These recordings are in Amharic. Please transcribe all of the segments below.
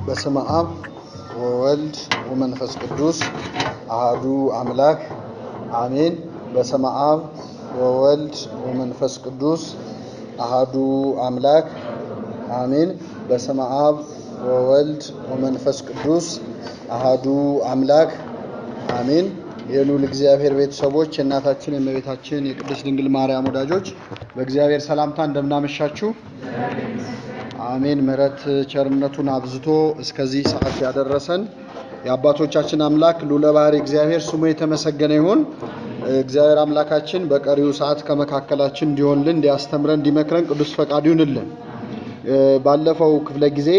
በስመ አብ ወወልድ ወመንፈስ ቅዱስ አሐዱ አምላክ አሜን። በስመ አብ ወወልድ ወመንፈስ ቅዱስ አሐዱ አምላክ አሜን። በስመ አብ ወወልድ ወመንፈስ ቅዱስ አሐዱ አምላክ አሜን። የልዑል እግዚአብሔር ቤተሰቦች፣ የእናታችን የእመቤታችን የቅድስት ድንግል ማርያም ወዳጆች በእግዚአብሔር ሰላምታ እንደምናመሻችሁ አሜን። ምሕረት ቸርነቱን አብዝቶ እስከዚህ ሰዓት ያደረሰን የአባቶቻችን አምላክ ልዑለ ባሕርይ እግዚአብሔር ስሙ የተመሰገነ ይሁን። እግዚአብሔር አምላካችን በቀሪው ሰዓት ከመካከላችን እንዲሆንልን፣ እንዲያስተምረን፣ እንዲመክረን ቅዱስ ፈቃዱ ይሁንልን። ባለፈው ክፍለ ጊዜ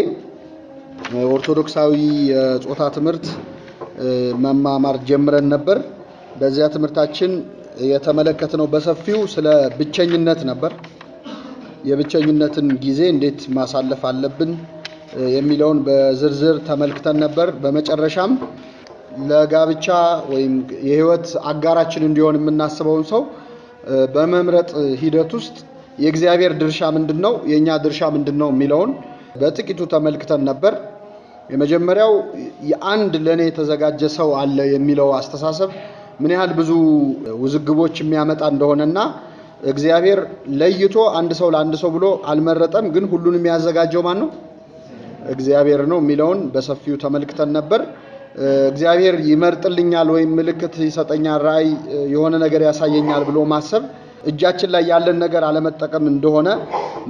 ኦርቶዶክሳዊ የጾታ ትምህርት መማማር ጀምረን ነበር። በዚያ ትምህርታችን የተመለከትነው በሰፊው ስለ ብቸኝነት ነበር። የብቸኝነትን ጊዜ እንዴት ማሳለፍ አለብን የሚለውን በዝርዝር ተመልክተን ነበር። በመጨረሻም ለጋብቻ ወይም የህይወት አጋራችን እንዲሆን የምናስበውን ሰው በመምረጥ ሂደት ውስጥ የእግዚአብሔር ድርሻ ምንድነው፣ የኛ ድርሻ ምንድነው የሚለውን በጥቂቱ ተመልክተን ነበር። የመጀመሪያው የአንድ ለኔ የተዘጋጀ ሰው አለ የሚለው አስተሳሰብ ምን ያህል ብዙ ውዝግቦች የሚያመጣ እንደሆነና እግዚአብሔር ለይቶ አንድ ሰው ለአንድ ሰው ብሎ አልመረጠም፣ ግን ሁሉንም ያዘጋጀው ማን ነው? እግዚአብሔር ነው የሚለውን በሰፊው ተመልክተን ነበር። እግዚአብሔር ይመርጥልኛል ወይም ምልክት ይሰጠኛል፣ ራእይ የሆነ ነገር ያሳየኛል ብሎ ማሰብ እጃችን ላይ ያለን ነገር አለመጠቀም እንደሆነ፣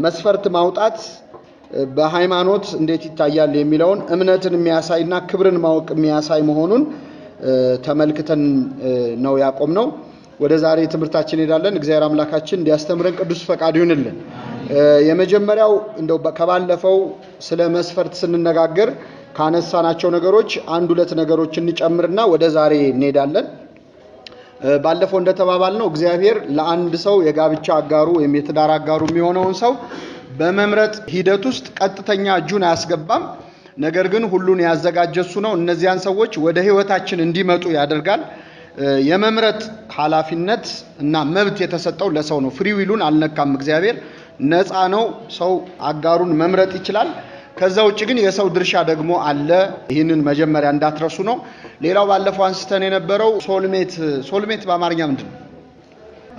መስፈርት ማውጣት በሃይማኖት እንዴት ይታያል የሚለውን እምነትን የሚያሳይና ክብርን ማወቅ የሚያሳይ መሆኑን ተመልክተን ነው ያቆምነው። ወደ ዛሬ ትምህርታችን ሄዳለን። እግዚአብሔር አምላካችን እንዲያስተምረን ቅዱስ ፈቃዱ ይሁንልን። የመጀመሪያው እንደው ከባለፈው ስለ መስፈርት ስንነጋገር ካነሳናቸው ነገሮች አንድ ሁለት ነገሮች እንጨምርና ወደ ዛሬ እንሄዳለን። ባለፈው እንደተባባልነው እግዚአብሔር ለአንድ ሰው የጋብቻ አጋሩ ወይም የትዳር አጋሩ የሚሆነውን ሰው በመምረጥ ሂደት ውስጥ ቀጥተኛ እጁን አያስገባም። ነገር ግን ሁሉን ያዘጋጀ እሱ ነው። እነዚያን ሰዎች ወደ ህይወታችን እንዲመጡ ያደርጋል። የመምረጥ ኃላፊነት እና መብት የተሰጠው ለሰው ነው። ፍሪ ዊሉን አልነካም። እግዚአብሔር ነፃ ነው። ሰው አጋሩን መምረጥ ይችላል። ከዛ ውጭ ግን የሰው ድርሻ ደግሞ አለ። ይህንን መጀመሪያ እንዳትረሱ ነው። ሌላው ባለፈው አንስተን የነበረው ሶልሜት በአማርኛ ምንድነው?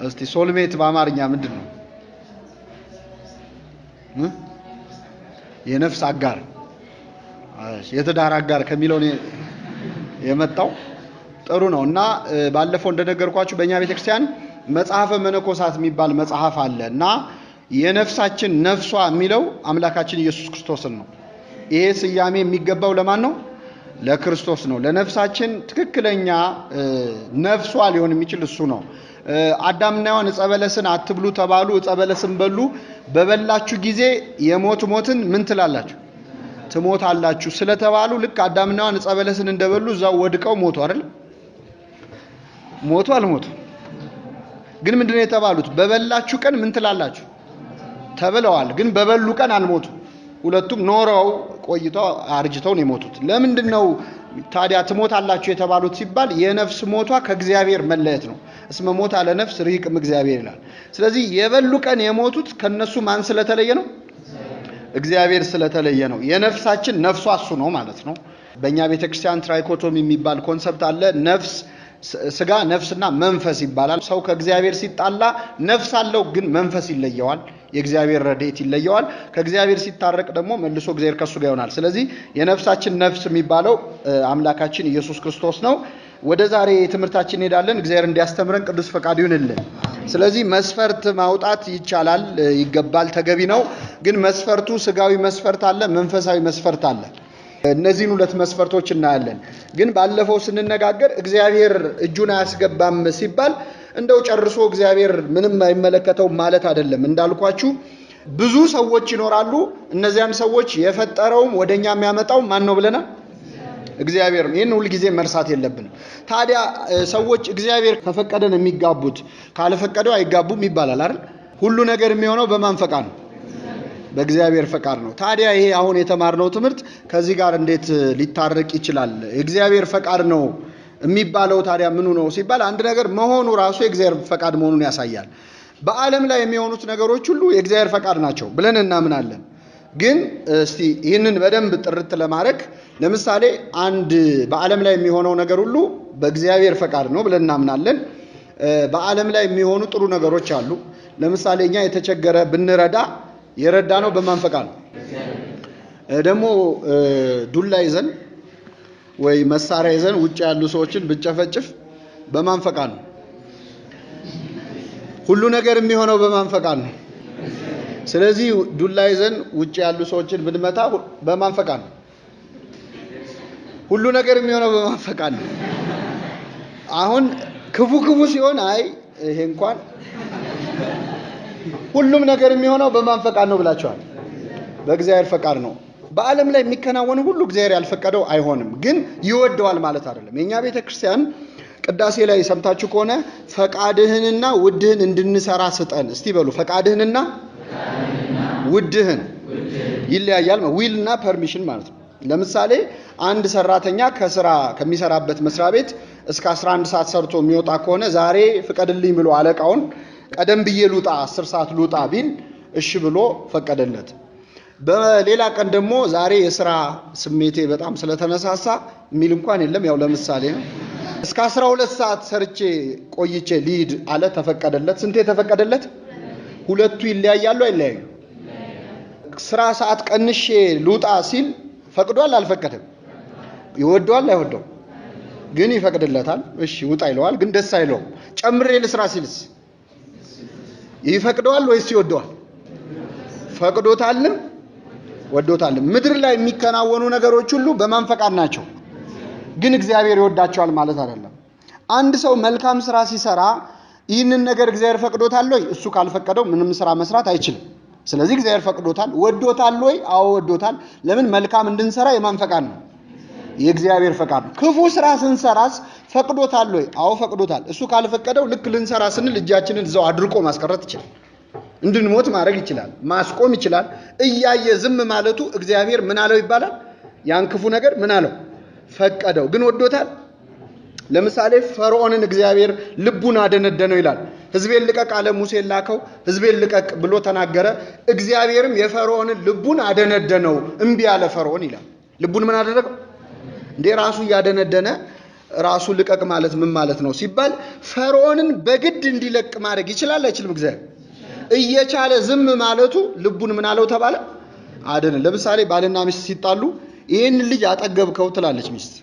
እስቲ ሶልሜት በአማርኛ ምንድነው? የነፍስ አጋር፣ የትዳር አጋር ከሚለው የመጣው ጥሩ ነው። እና ባለፈው እንደነገርኳችሁ በእኛ ቤተክርስቲያን መጽሐፈ መነኮሳት የሚባል መጽሐፍ አለ እና የነፍሳችን ነፍሷ የሚለው አምላካችን ኢየሱስ ክርስቶስን ነው። ይሄ ስያሜ የሚገባው ለማን ነው? ለክርስቶስ ነው። ለነፍሳችን ትክክለኛ ነፍሷ ሊሆን የሚችል እሱ ነው። አዳምና ሔዋን ዕፀ በለስን አትብሉ ተባሉ፣ ዕፀ በለስን በሉ። በበላችሁ ጊዜ የሞት ሞትን ምን ትላላችሁ? ትሞታላችሁ ስለተባሉ ልክ አዳምና ሔዋን ዕፀ በለስን እንደበሉ እዛው ወድቀው ሞቱ አይደል? ሞቱ አልሞቱ? ግን ምንድነው የተባሉት? በበላችሁ ቀን ምን ትላላችሁ ተብለዋል። ግን በበሉ ቀን አልሞቱ። ሁለቱም ኖረው ቆይተው አርጅተው ነው የሞቱት። ለምንድነው ታዲያ ትሞታላችሁ የተባሉት ሲባል የነፍስ ሞቷ ከእግዚአብሔር መለየት ነው። እስመ ሞት አለ ነፍስ ርሂቅም እግዚአብሔር ይላል። ስለዚህ የበሉ ቀን የሞቱት ከነሱ ማን ስለተለየ ነው? እግዚአብሔር ስለተለየ ነው። የነፍሳችን ነፍሷ እሱ ነው ማለት ነው። በእኛ ቤተክርስቲያን ትራይኮቶሚ የሚባል ኮንሰፕት አለ። ነፍስ፣ ስጋ፣ ነፍስና መንፈስ ይባላል። ሰው ከእግዚአብሔር ሲጣላ ነፍስ አለው፣ ግን መንፈስ ይለየዋል። የእግዚአብሔር ረድኤት ይለየዋል። ከእግዚአብሔር ሲታረቅ ደግሞ መልሶ እግዚአብሔር ከሱ ጋር ይሆናል። ስለዚህ የነፍሳችን ነፍስ የሚባለው አምላካችን ኢየሱስ ክርስቶስ ነው። ወደ ዛሬ ትምህርታችን እንሄዳለን። እግዚአብሔር እንዲያስተምረን ቅዱስ ፈቃዱ ይሁንልን። ስለዚህ መስፈርት ማውጣት ይቻላል፣ ይገባል፣ ተገቢ ነው። ግን መስፈርቱ ስጋዊ መስፈርት አለ፣ መንፈሳዊ መስፈርት አለ። እነዚህን ሁለት መስፈርቶች እናያለን። ግን ባለፈው ስንነጋገር እግዚአብሔር እጁን አያስገባም ሲባል እንደው ጨርሶ እግዚአብሔር ምንም አይመለከተው ማለት አይደለም። እንዳልኳችሁ ብዙ ሰዎች ይኖራሉ። እነዚያን ሰዎች የፈጠረውም ወደኛ የሚያመጣው ማን ነው ብለናል? እግዚአብሔር ነው። ይሄን ሁሉ ጊዜ መርሳት የለብንም። ታዲያ ሰዎች እግዚአብሔር ከፈቀደን የሚጋቡት ካልፈቀደው አይጋቡም ይባላል አይደል? ሁሉ ነገር የሚሆነው በማን ፈቃድ ነው? በእግዚአብሔር ፈቃድ ነው። ታዲያ ይሄ አሁን የተማርነው ትምህርት ከዚህ ጋር እንዴት ሊታረቅ ይችላል? እግዚአብሔር ፈቃድ ነው የሚባለው ታዲያ ምኑ ነው ሲባል አንድ ነገር መሆኑ ራሱ የእግዚአብሔር ፈቃድ መሆኑን ያሳያል። በዓለም ላይ የሚሆኑት ነገሮች ሁሉ የእግዚአብሔር ፈቃድ ናቸው ብለን እናምናለን። ግን እስቲ ይህንን በደንብ ጥርት ለማድረግ ለምሳሌ አንድ በዓለም ላይ የሚሆነው ነገር ሁሉ በእግዚአብሔር ፈቃድ ነው ብለን እናምናለን። በዓለም ላይ የሚሆኑ ጥሩ ነገሮች አሉ። ለምሳሌ እኛ የተቸገረ ብንረዳ የረዳ ነው በማን ፈቃድ ነው? ደግሞ ዱላ ይዘን ወይ መሳሪያ ይዘን ውጭ ያሉ ሰዎችን ብጨፈጭፍ በማን ፈቃድ ነው? ሁሉ ነገር የሚሆነው በማን ፈቃድ ነው? ስለዚህ ዱላ ይዘን ውጭ ያሉ ሰዎችን ብንመታ በማን ፈቃድ ነው? ሁሉ ነገር የሚሆነው በማን ፈቃድ ነው? አሁን ክፉ ሲሆን አይ ይሄ እንኳን ሁሉም ነገር የሚሆነው በማን ፈቃድ ነው ብላችኋል? በእግዚአብሔር ፈቃድ ነው። በዓለም ላይ የሚከናወን ሁሉ እግዚአብሔር ያልፈቀደው አይሆንም፣ ግን ይወደዋል ማለት አይደለም። የኛ ቤተክርስቲያን ቅዳሴ ላይ ሰምታችሁ ከሆነ ፈቃድህንና ውድህን እንድንሰራ ስጠን እስቲ በሉ። ፈቃድህንና ውድህን ይለያያል። ዊልና ፐርሚሽን ማለት ነው። ለምሳሌ አንድ ሰራተኛ ከስራ ከሚሰራበት መስሪያ ቤት እስከ 11 ሰዓት ሰርቶ የሚወጣ ከሆነ ዛሬ ፍቀድልኝ ብሎ አለቃውን ቀደም ብዬ ልውጣ 10 ሰዓት ልውጣ ቢል እሺ ብሎ ፈቀደለት። በሌላ ቀን ደግሞ ዛሬ የሥራ ስሜቴ በጣም ስለተነሳሳ ሚል እንኳን የለም፣ ያው ለምሳሌ ነው። እስከ 12 ሰዓት ሰርቼ ቆይቼ ሊድ አለ፣ ተፈቀደለት። ስንቴ ተፈቀደለት? ሁለቱ ይለያያሉ አይለያዩ? ስራ ሰዓት ቀንሼ ልውጣ ሲል ፈቅዷል አልፈቀደም? ይወደዋል አይወደው? ግን ይፈቅድለታል። እሺ ውጣ ይለዋል፣ ግን ደስ አይለውም። ጨምሬ ልስራ ሲልስ ይፈቅደዋል ወይስ ይወደዋል? ፈቅዶታልም ወዶታልም። ምድር ላይ የሚከናወኑ ነገሮች ሁሉ በማን ፈቃድ ናቸው? ግን እግዚአብሔር ይወዳቸዋል ማለት አይደለም። አንድ ሰው መልካም ስራ ሲሰራ ይህንን ነገር እግዚአብሔር ፈቅዶታል ወይ? እሱ ካልፈቀደው ምንም ስራ መስራት አይችልም። ስለዚህ እግዚአብሔር ፈቅዶታል። ወዶታል ወይ? አዎ ወዶታል። ለምን? መልካም እንድንሰራ የማን ፈቃድ ነው? የእግዚአብሔር ፈቃድ ነው። ክፉ ስራ ስንሰራስ ፈቅዶታል ወይ? አዎ ፈቅዶታል። እሱ ካልፈቀደው ልክ ልንሰራ ስንል እጃችንን እዛው አድርቆ ማስቀረት ይችላል። እንድንሞት ማድረግ ይችላል። ማስቆም ይችላል። እያየ ዝም ማለቱ እግዚአብሔር ምን አለው ይባላል? ያን ክፉ ነገር ምን አለው? ፈቀደው። ግን ወዶታል? ለምሳሌ ፈርዖንን እግዚአብሔር ልቡን አደነደነው ይላል። ሕዝቤን ልቀቅ አለ። ሙሴን ላከው። ሕዝቤን ልቀቅ ብሎ ተናገረ። እግዚአብሔርም የፈርዖንን ልቡን አደነደነው። እምቢ አለ ፈርዖን ይላል። ልቡን ምን አደረገው እንዴ? ራሱ ያደነደነ ራሱ ልቀቅ ማለት ምን ማለት ነው ሲባል ፈርዖንን በግድ እንዲለቅ ማድረግ ይችላል አይችልም? እግዚአብሔር እየቻለ ዝም ማለቱ ልቡን ምን አለው ተባለ? አደነ። ለምሳሌ ባልና ሚስት ሲጣሉ ይሄን ልጅ አጠገብከው ትላለች ሚስት።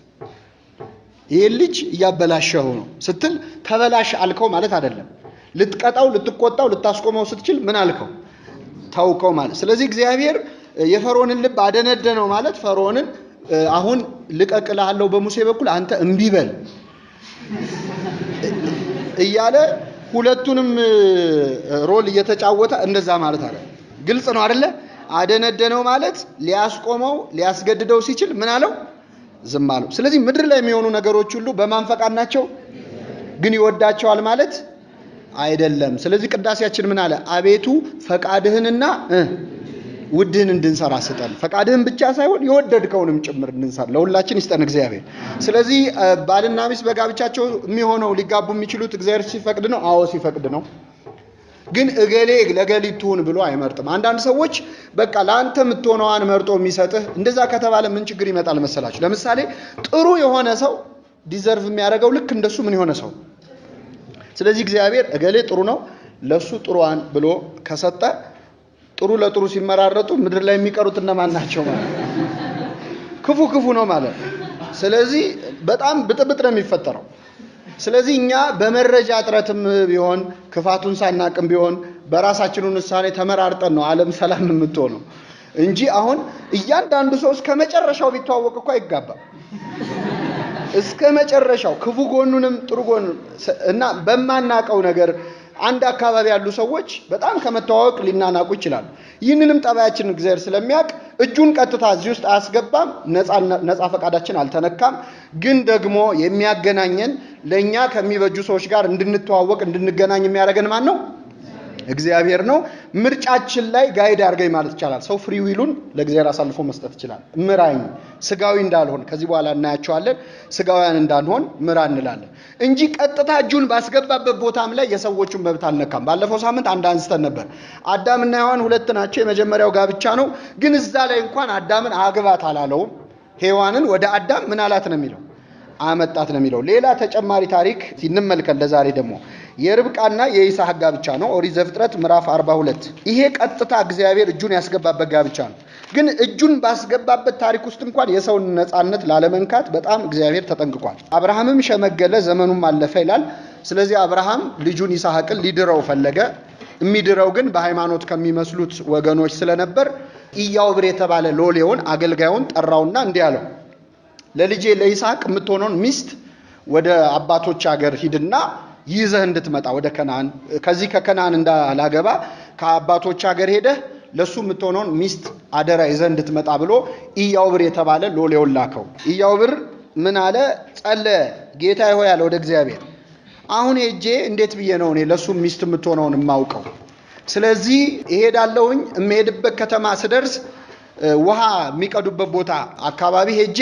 ይሄን ልጅ እያበላሸው ነው ስትል ተበላሽ አልከው ማለት አይደለም። ልትቀጣው፣ ልትቆጣው፣ ልታስቆመው ስትችል ምን አልከው? ታውቀው ማለት። ስለዚህ እግዚአብሔር የፈርዖንን ልብ አደነደነው ማለት ፈርዖንን አሁን ልቀቅልሃለሁ በሙሴ በኩል አንተ እምቢ በል እያለ ሁለቱንም ሮል እየተጫወተ እንደዛ ማለት አለ። ግልጽ ነው አይደለ? አደነደነው ማለት ሊያስቆመው ሊያስገድደው ሲችል ምን አለው? ዝም አለው። ስለዚህ ምድር ላይ የሚሆኑ ነገሮች ሁሉ በማን ፈቃድ ናቸው? ግን ይወዳቸዋል ማለት አይደለም። ስለዚህ ቅዳሴያችን ምን አለ? አቤቱ ፈቃድህንና ውድህን እንድንሰራ ስጠን። ፈቃድህን ብቻ ሳይሆን የወደድከውንም ጭምር እንድንሰራ ለሁላችን ይስጠን እግዚአብሔር። ስለዚህ ባልና ሚስት በጋብቻቸው የሚሆነው ሊጋቡ የሚችሉት እግዚአብሔር ሲፈቅድ ነው። አዎ ሲፈቅድ ነው። ግን እገሌ ለገሊት ትሁን ብሎ አይመርጥም። አንዳንድ ሰዎች በቃ ለአንተ የምትሆነዋን መርጦ የሚሰጥህ እንደዛ ከተባለ ምን ችግር ይመጣል መሰላችሁ? ለምሳሌ ጥሩ የሆነ ሰው ዲዘርቭ የሚያደርገው ልክ እንደሱ ምን የሆነ ሰው። ስለዚህ እግዚአብሔር እገሌ ጥሩ ነው ለሱ ጥሩዋን ብሎ ከሰጠ ጥሩ ለጥሩ ሲመራረጡ ምድር ላይ የሚቀሩት እነማን ናቸው ማለት? ክፉ ነው ማለት። ስለዚህ በጣም ብጥብጥ ነው የሚፈጠረው። ስለዚህ እኛ በመረጃ እጥረትም ቢሆን ክፋቱን ሳናቅም ቢሆን በራሳችን ውሳኔ ተመራርጠን ነው ዓለም ሰላም የምትሆነው እንጂ አሁን እያንዳንዱ ሰው እስከ መጨረሻው ቢተዋወቅ እኮ አይጋባም። እስከ መጨረሻው ክፉ ጎኑንም ጥሩ ጎኑንም እና በማናቀው ነገር አንድ አካባቢ ያሉ ሰዎች በጣም ከመተዋወቅ ሊናናቁ ይችላሉ። ይህንንም ጠባያችን እግዚአብሔር ስለሚያውቅ እጁን ቀጥታ እዚህ ውስጥ አያስገባም። ነፃ ፈቃዳችን አልተነካም። ግን ደግሞ የሚያገናኘን ለኛ ከሚበጁ ሰዎች ጋር እንድንተዋወቅ እንድንገናኝ የሚያደርገን ማን ነው? እግዚአብሔር ነው። ምርጫችን ላይ ጋይድ አድርገኝ ማለት ይቻላል። ሰው ፍሪ ዊሉን ለእግዚአብሔር አሳልፎ መስጠት ይችላል። ምራኝ፣ ስጋዊ እንዳልሆን ከዚህ በኋላ እናያቸዋለን። ስጋውያን እንዳንሆን ምራ እንላለን እንጂ ቀጥታ እጁን ባስገባበት ቦታም ላይ የሰዎቹን መብት አልነካም። ባለፈው ሳምንት አንድ አንስተን ነበር። አዳምና ሔዋን ሁለት ናቸው። የመጀመሪያው ጋብቻ ነው። ግን እዛ ላይ እንኳን አዳምን አግባት አላለውም። ሔዋንን ወደ አዳም ምን አላት ነው የሚለው? አመጣት ነው የሚለው። ሌላ ተጨማሪ ታሪክ እንመልከት። ለዛሬ ደግሞ የርብቃና የይስሐቅ ጋብቻ ነው። ኦሪት ዘፍጥረት ምዕራፍ 42። ይሄ ቀጥታ እግዚአብሔር እጁን ያስገባበት ጋብቻ ነው። ግን እጁን ባስገባበት ታሪክ ውስጥ እንኳን የሰውን ነፃነት ላለመንካት በጣም እግዚአብሔር ተጠንቅቋል። አብርሃምም ሸመገለ፣ ዘመኑም አለፈ ይላል። ስለዚህ አብርሃም ልጁን ይስሐቅን ሊድረው ፈለገ። የሚድረው ግን በሃይማኖት ከሚመስሉት ወገኖች ስለነበር ኢያዕብር የተባለ ሎሌውን አገልጋዩን ጠራውና እንዲህ አለው፣ ለልጄ ለይስሐቅ የምትሆነውን ሚስት ወደ አባቶች ሀገር ሂድና ይዘህ እንድትመጣ ወደ ከነዓን፣ ከዚህ ከከነዓን እንዳላገባ ከአባቶች ሀገር ሄደህ ለሱ የምትሆነውን ሚስት አደራ ይዘህ እንድትመጣ ብሎ ኢያዕብር የተባለ ሎሌውን ላከው። ኢያዕብር ምን አለ? ጸለየ። ጌታዬ ሆይ አለ ወደ እግዚአብሔር፣ አሁን ሄጄ እንዴት ብዬ ነው እኔ ለሱ ሚስት የምትሆነውን የማውቀው? ስለዚህ እሄዳለሁኝ። የምሄድበት ከተማ ስደርስ ውሃ የሚቀዱበት ቦታ አካባቢ ሄጄ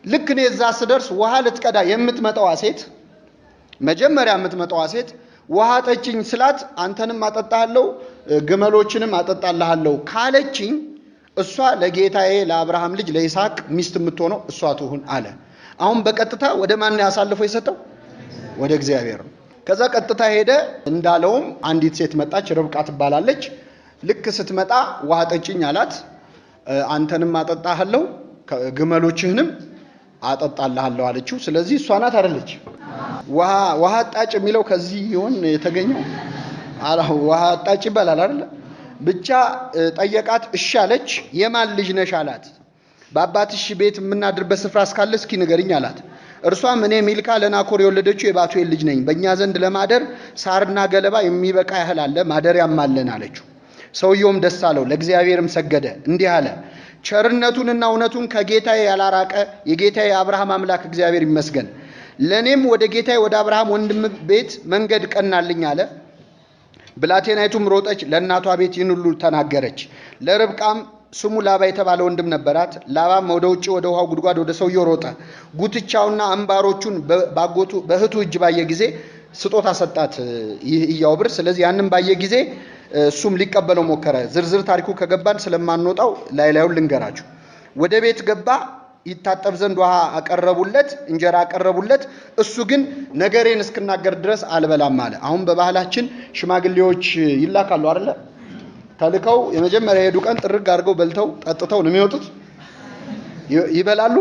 ልክ እኔ እዛ ስደርስ ውሃ ልትቀዳ የምትመጣዋ ሴት መጀመሪያ የምትመጣዋ ሴት ውሃ ጠጭኝ ስላት አንተንም አጠጣለሁ ግመሎችንም አጠጣልሃለሁ ካለችኝ እሷ ለጌታዬ ለአብርሃም ልጅ ለይስሐቅ ሚስት የምትሆነው እሷ ትሁን አለ። አሁን በቀጥታ ወደ ማን ያሳልፎ የሰጠው? ወደ እግዚአብሔር ነው። ከዛ ቀጥታ ሄደ። እንዳለውም አንዲት ሴት መጣች፣ ርብቃ ትባላለች። ልክ ስትመጣ ውሃ ጠጭኝ አላት። አንተንም አጠጣለሁ ግመሎችህንም አጠጣልሃለሁ አለችው። ስለዚህ እሷ ናት አይደለች? ውሃ አጣጭ የሚለው ከዚህ ይሆን የተገኘው? ውሃ አጣጭ ይባላል አይደል? ብቻ ጠየቃት፣ እሺ አለች። የማን ልጅ ነሽ አላት። በአባትሽ ቤት የምናድርበት ስፍራ እስካለ እስኪ ንገሪኝ አላት። እርሷም እኔ ሚልካ ለናኮር የወለደችው የባቱኤል ልጅ ነኝ። በእኛ ዘንድ ለማደር ሳርና ገለባ የሚበቃ ያህል አለ፣ ማደሪያም አለን አለችው። ሰውየውም ደስ አለው፣ ለእግዚአብሔርም ሰገደ፣ እንዲህ አለ፣ ቸርነቱንና እውነቱን ከጌታዬ ያላራቀ የጌታዬ አብርሃም አምላክ እግዚአብሔር ይመስገን። ለእኔም ወደ ጌታዬ ወደ አብርሃም ወንድም ቤት መንገድ ቀናልኝ አለ። ብላቴናይቱም ሮጠች፣ ለእናቷ ቤት ይህን ሁሉ ተናገረች። ለርብቃም ስሙ ላባ የተባለ ወንድም ነበራት። ላባም ወደ ውጭ ወደ ውሃው ጉድጓድ ወደ ሰውየው ሮጠ። ጉትቻውና አምባሮቹን ባጎቱ በእህቱ እጅ ባየ ጊዜ ስጦታ ሰጣት ይህ ኢያዕብር። ስለዚህ ያንን ባየ ጊዜ እሱም ሊቀበለው ሞከረ። ዝርዝር ታሪኩ ከገባን ስለማንወጣው ላዩን ልንገራችሁ። ወደ ቤት ገባ። ይታጠብ ዘንድ ውሃ አቀረቡለት፣ እንጀራ አቀረቡለት። እሱ ግን ነገሬን እስክናገር ድረስ አልበላም አለ። አሁን በባህላችን ሽማግሌዎች ይላካሉ አይደለ? ተልከው የመጀመሪያ የሄዱ ቀን ጥርግ አድርገው በልተው ጠጥተው ነው የሚወጡት። ይበላሉ?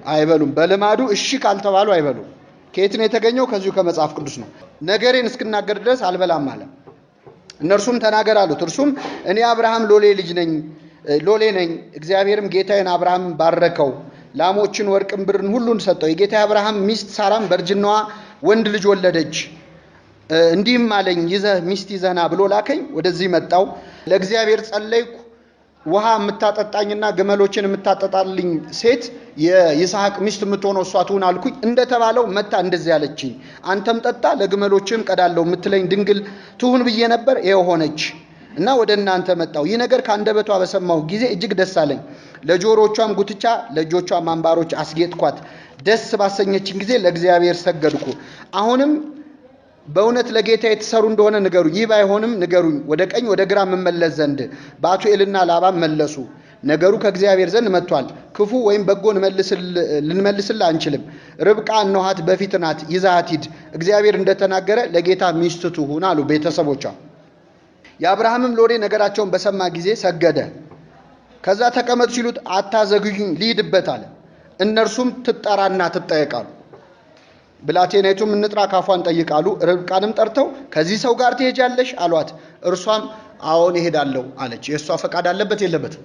አይበሉም። በልማዱ እሺ ካልተባሉ አይበሉም። ከየት ነው የተገኘው? ከዚሁ ከመጽሐፍ ቅዱስ ነው። ነገሬን እስክናገር ድረስ አልበላም አለ። እነርሱም ተናገር አሉት። እርሱም እኔ አብርሃም ሎሌ ነኝ። እግዚአብሔርም ጌታዬን አብርሃም ባረከው፣ ላሞችን፣ ወርቅን፣ ብርን ሁሉን ሰጠው። የጌታዬ አብርሃም ሚስት ሳራም በእርጅናዋ ወንድ ልጅ ወለደች። እንዲህም አለኝ፣ ሚስት ይዘና ብሎ ላከኝ። ወደዚህ መጣው። ለእግዚአብሔር ጸለይኩ። ውሃ የምታጠጣኝና ግመሎችን የምታጠጣልኝ ሴት የይስሐቅ ሚስት የምትሆነው እሷ ትሁን አልኩኝ። እንደተባለው መጣ። እንደዚህ ያለችኝ፣ አንተም ጠጣ ለግመሎችም ቀዳለው የምትለኝ ድንግል ትሁን ብዬ ነበር፣ ይኸው ሆነች እና ወደ እናንተ መጣው። ይህ ነገር ከአንደበቷ በሰማሁ ጊዜ እጅግ ደስ አለኝ። ለጆሮቿም ጉትቻ ለእጆቿም አምባሮች አስጌጥኳት። ደስ ባሰኘችኝ ጊዜ ለእግዚአብሔር ሰገድኩ። አሁንም በእውነት ለጌታ የተሰሩ እንደሆነ ንገሩኝ፣ ይህ ባይሆንም ንገሩኝ፣ ወደ ቀኝ ወደ ግራ መመለስ ዘንድ። ባቱኤልና ላባም መለሱ፣ ነገሩ ከእግዚአብሔር ዘንድ መጥቷል። ክፉ ወይም በጎ ልንመልስልህ አንችልም። ርብቃ እነኋት በፊት ናት፣ ይዛት ሂድ፣ እግዚአብሔር እንደተናገረ ለጌታ ሚስት ትሁን አሉ ቤተሰቦቿ። የአብርሃምም ሎሌ ነገራቸውን በሰማ ጊዜ ሰገደ። ከዛ ተቀመጡ ሲሉት አታዘግዩኝ ልሂድበት አለ። እነርሱም ትጠራና ትጠየቃሉ። ብላቴናይቱም እንጥራ ካፏን ጠይቃሉ። ርብቃንም ጠርተው ከዚህ ሰው ጋር ትሄጃለሽ አሏት። እርሷም አዎን እሄዳለሁ አለች። የእሷ ፈቃድ አለበት የለበትም?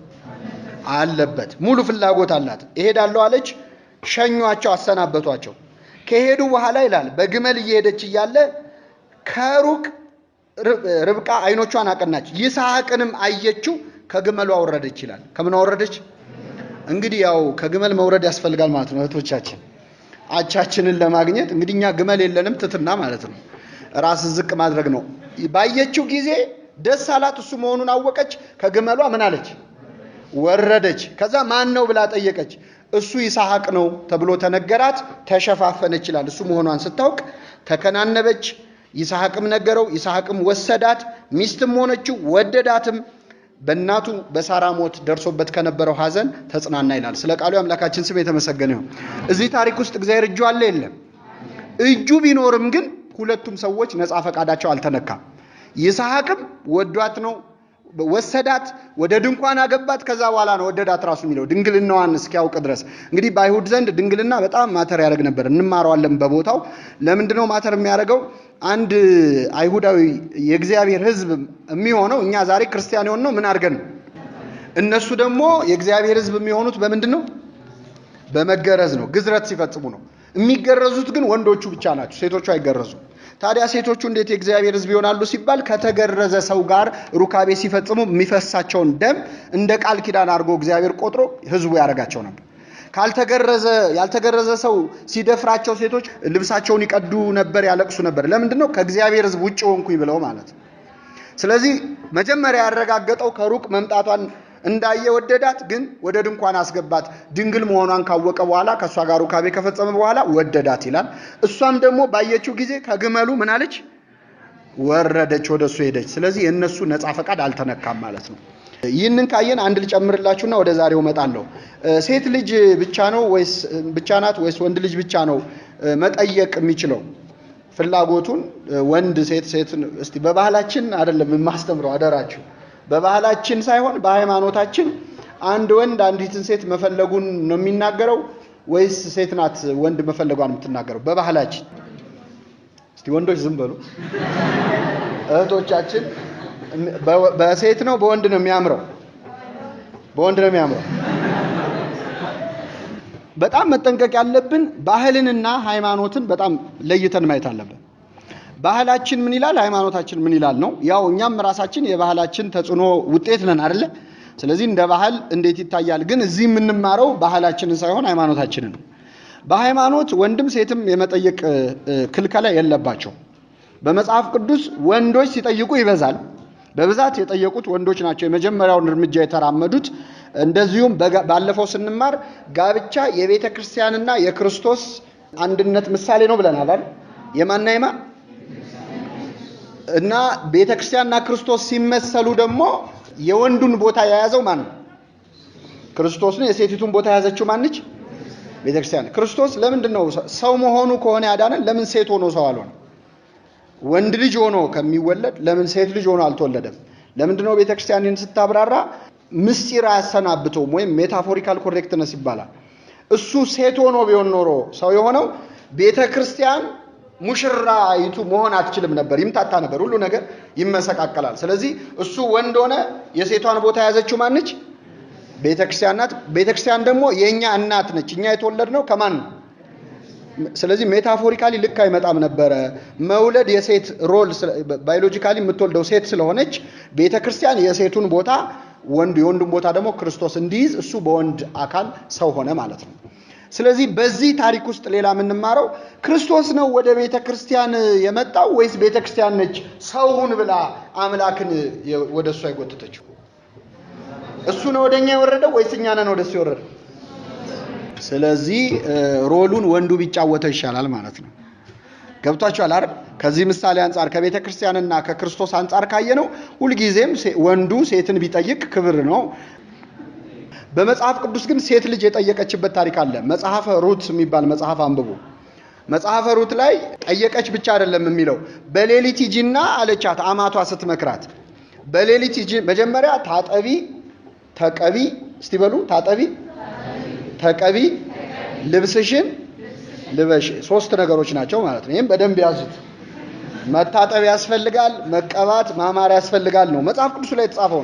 አለበት። ሙሉ ፍላጎት አላት። እሄዳለሁ አለች። ሸኟቸው፣ አሰናበቷቸው። ከሄዱ በኋላ ይላል በግመል እየሄደች እያለ ከሩቅ ርብቃ አይኖቿን አቀናች፣ ይስሐቅንም አየችው፣ ከግመሉ አወረደች ይላል። ከምን አወረደች? እንግዲህ ያው ከግመል መውረድ ያስፈልጋል ማለት ነው እህቶቻችን። አቻችንን ለማግኘት እንግዲህ እኛ ግመል የለንም፣ ትትና ማለት ነው። ራስ ዝቅ ማድረግ ነው። ባየችው ጊዜ ደስ አላት፣ እሱ መሆኑን አወቀች። ከግመሏ ምን አለች? ወረደች። ከዛ ማን ነው ብላ ጠየቀች። እሱ ይስሐቅ ነው ተብሎ ተነገራት። ተሸፋፈነች ይላል። እሱ መሆኗን ስታውቅ ተከናነበች። ይስሐቅም ነገረው። ይስሐቅም ወሰዳት፣ ሚስትም ሆነችው፣ ወደዳትም። በእናቱ በሳራ ሞት ደርሶበት ከነበረው ሐዘን ተጽናና ይላል። ስለ ቃሉ አምላካችን ስም የተመሰገነ ይሁን። እዚህ ታሪክ ውስጥ እግዚአብሔር እጁ አለ የለም? እጁ ቢኖርም ግን ሁለቱም ሰዎች ነፃ ፈቃዳቸው አልተነካም። ይስሐቅም ወዷት ነው ወሰዳት፣ ወደ ድንኳን አገባት። ከዛ በኋላ ነው ወደዳት ራሱ የሚለው ድንግልናዋን እስኪያውቅ ድረስ። እንግዲህ በአይሁድ ዘንድ ድንግልና በጣም ማተር ያደርግ ነበር። እንማረዋለን በቦታው። ለምንድነው ማተር የሚያደርገው? አንድ አይሁዳዊ የእግዚአብሔር ሕዝብ የሚሆነው እኛ ዛሬ ክርስቲያን የሆነው ምን አድርገን? እነሱ ደግሞ የእግዚአብሔር ሕዝብ የሚሆኑት በምንድነው? በመገረዝ ነው። ግዝረት ሲፈጽሙ ነው። የሚገረዙት ግን ወንዶቹ ብቻ ናቸው፣ ሴቶቹ አይገረዙም። ታዲያ ሴቶቹ እንዴት የእግዚአብሔር ሕዝብ ይሆናሉ ሲባል ከተገረዘ ሰው ጋር ሩካቤ ሲፈጽሙ የሚፈሳቸውን ደም እንደ ቃል ኪዳን አድርጎ እግዚአብሔር ቆጥሮ ሕዝቡ ያደርጋቸው ነበር። ያልተገረዘ ሰው ሲደፍራቸው ሴቶች ልብሳቸውን ይቀዱ ነበር፣ ያለቅሱ ነበር። ለምንድነው? ከእግዚአብሔር ሕዝብ ውጭ ሆንኩኝ ብለው ማለት ነው። ስለዚህ መጀመሪያ ያረጋገጠው ከሩቅ መምጣቷን እንዳየ ወደዳት፣ ግን ወደ ድንኳን አስገባት። ድንግል መሆኗን ካወቀ በኋላ ከሷ ጋር ሩካቤ ከፈጸመ በኋላ ወደዳት ይላል። እሷም ደግሞ ባየችው ጊዜ ከግመሉ ምን አለች? ወረደች፣ ወደሱ ሄደች። ስለዚህ የነሱ ነፃ ፈቃድ አልተነካም ማለት ነው። ይህንን ካየን አንድ ልጨምርላችሁና ወደ ዛሬው እመጣለሁ። ሴት ልጅ ብቻ ነው ወይስ ብቻ ናት ወይስ ወንድ ልጅ ብቻ ነው መጠየቅ የሚችለው ፍላጎቱን? ወንድ ሴት እስቲ በባህላችን አይደለም የማስተምረው አደራችሁ። በባህላችን ሳይሆን በሃይማኖታችን አንድ ወንድ አንዲትን ሴት መፈለጉን ነው የሚናገረው ወይስ ሴት ናት ወንድ መፈለጓን የምትናገረው? በባህላችን እስቲ ወንዶች ዝም በሉ። እህቶቻችን በሴት ነው በወንድ ነው የሚያምረው? በወንድ ነው የሚያምረው። በጣም መጠንቀቅ ያለብን ባህልንና ሃይማኖትን በጣም ለይተን ማየት አለብን። ባህላችን ምን ይላል፣ ሃይማኖታችን ምን ይላል ነው። ያው እኛም ራሳችን የባህላችን ተጽዕኖ ውጤት ነን አይደለ? ስለዚህ እንደ ባህል እንዴት ይታያል? ግን እዚህ የምንማረው ባህላችንን ሳይሆን ሃይማኖታችንን። በሃይማኖት ወንድም ሴትም የመጠየቅ ክልከላ የለባቸው። በመጽሐፍ ቅዱስ ወንዶች ሲጠይቁ ይበዛል። በብዛት የጠየቁት ወንዶች ናቸው የመጀመሪያውን እርምጃ የተራመዱት። እንደዚሁም ባለፈው ስንማር ጋብቻ የቤተ ክርስቲያንና የክርስቶስ አንድነት ምሳሌ ነው ብለናል አይደል? የማንና የማን እና ቤተ ክርስቲያንና ክርስቶስ ሲመሰሉ ደግሞ የወንዱን ቦታ የያዘው ማን ነው? ክርስቶስ ነው። የሴቲቱን ቦታ የያዘችው ማንች? ቤተ ክርስቲያን። ክርስቶስ ለምንድነው ሰው መሆኑ ከሆነ ያዳነን ለምን ሴት ሆኖ ሰው አልሆነ? ወንድ ልጅ ሆኖ ከሚወለድ ለምን ሴት ልጅ ሆኖ አልተወለደም? ለምንድነው ቤተ ክርስቲያንን ስታብራራ ምስጢር አያሰናብተውም ወይም ሜታፎሪካል ኮሬክትነስ ይባላል። እሱ ሴት ሆኖ ቢሆን ኖሮ ሰው የሆነው ቤተ ክርስቲያን ሙሽራይቱ መሆን አትችልም ነበር፣ ይምታታ ነበር፣ ሁሉ ነገር ይመሰቃቀላል። ስለዚህ እሱ ወንድ ሆነ፣ የሴቷን ቦታ ያዘችው ማንች? ቤተክርስቲያን ናት። ቤተክርስቲያን ደግሞ የኛ እናት ነች። እኛ የተወለድነው ከማን ነው? ስለዚህ ሜታፎሪካሊ ልክ አይመጣም ነበረ። መውለድ የሴት ሮል ባዮሎጂካሊ የምትወልደው ሴት ስለሆነች ቤተክርስቲያን የሴቱን ቦታ ወንድ፣ የወንዱን ቦታ ደግሞ ክርስቶስ እንዲይዝ እሱ በወንድ አካል ሰው ሆነ ማለት ነው። ስለዚህ በዚህ ታሪክ ውስጥ ሌላ የምንማረው ክርስቶስ ነው ወደ ቤተ ክርስቲያን የመጣው ወይስ ቤተ ክርስቲያን ነች ሰውን ብላ አምላክን ወደሱ አይጎተተችው? እሱ ነው ወደኛ የወረደው ወይስ እኛ ነን ወደሱ የወረደው? ስለዚህ ሮሉን ወንዱ ቢጫወተው ይሻላል ማለት ነው። ገብቷችኋል አይደል? ከዚህ ምሳሌ አንፃር ከቤተ ክርስቲያንና ከክርስቶስ አንፃር ካየነው ሁልጊዜም ወንዱ ሴትን ቢጠይቅ ክብር ነው። በመጽሐፍ ቅዱስ ግን ሴት ልጅ የጠየቀችበት ታሪክ አለ። መጽሐፈ ሩት የሚባል መጽሐፍ አንብቡ። መጽሐፈ ሩት ላይ ጠየቀች ብቻ አይደለም የሚለው፣ በሌሊት ሂጂና አለቻት አማቷ ስትመክራት። በሌሊት ሂጂ፣ መጀመሪያ ታጠቢ ተቀቢ፣ እስቲ በሉ ታጠቢ ተቀቢ፣ ልብስሽን ልበሽ። ሶስት ነገሮች ናቸው ማለት ነው። ይሄን በደንብ ያዙት። መታጠብ ያስፈልጋል፣ መቀባት ማማር ያስፈልጋል ነው መጽሐፍ ቅዱስ ላይ የተጻፈው።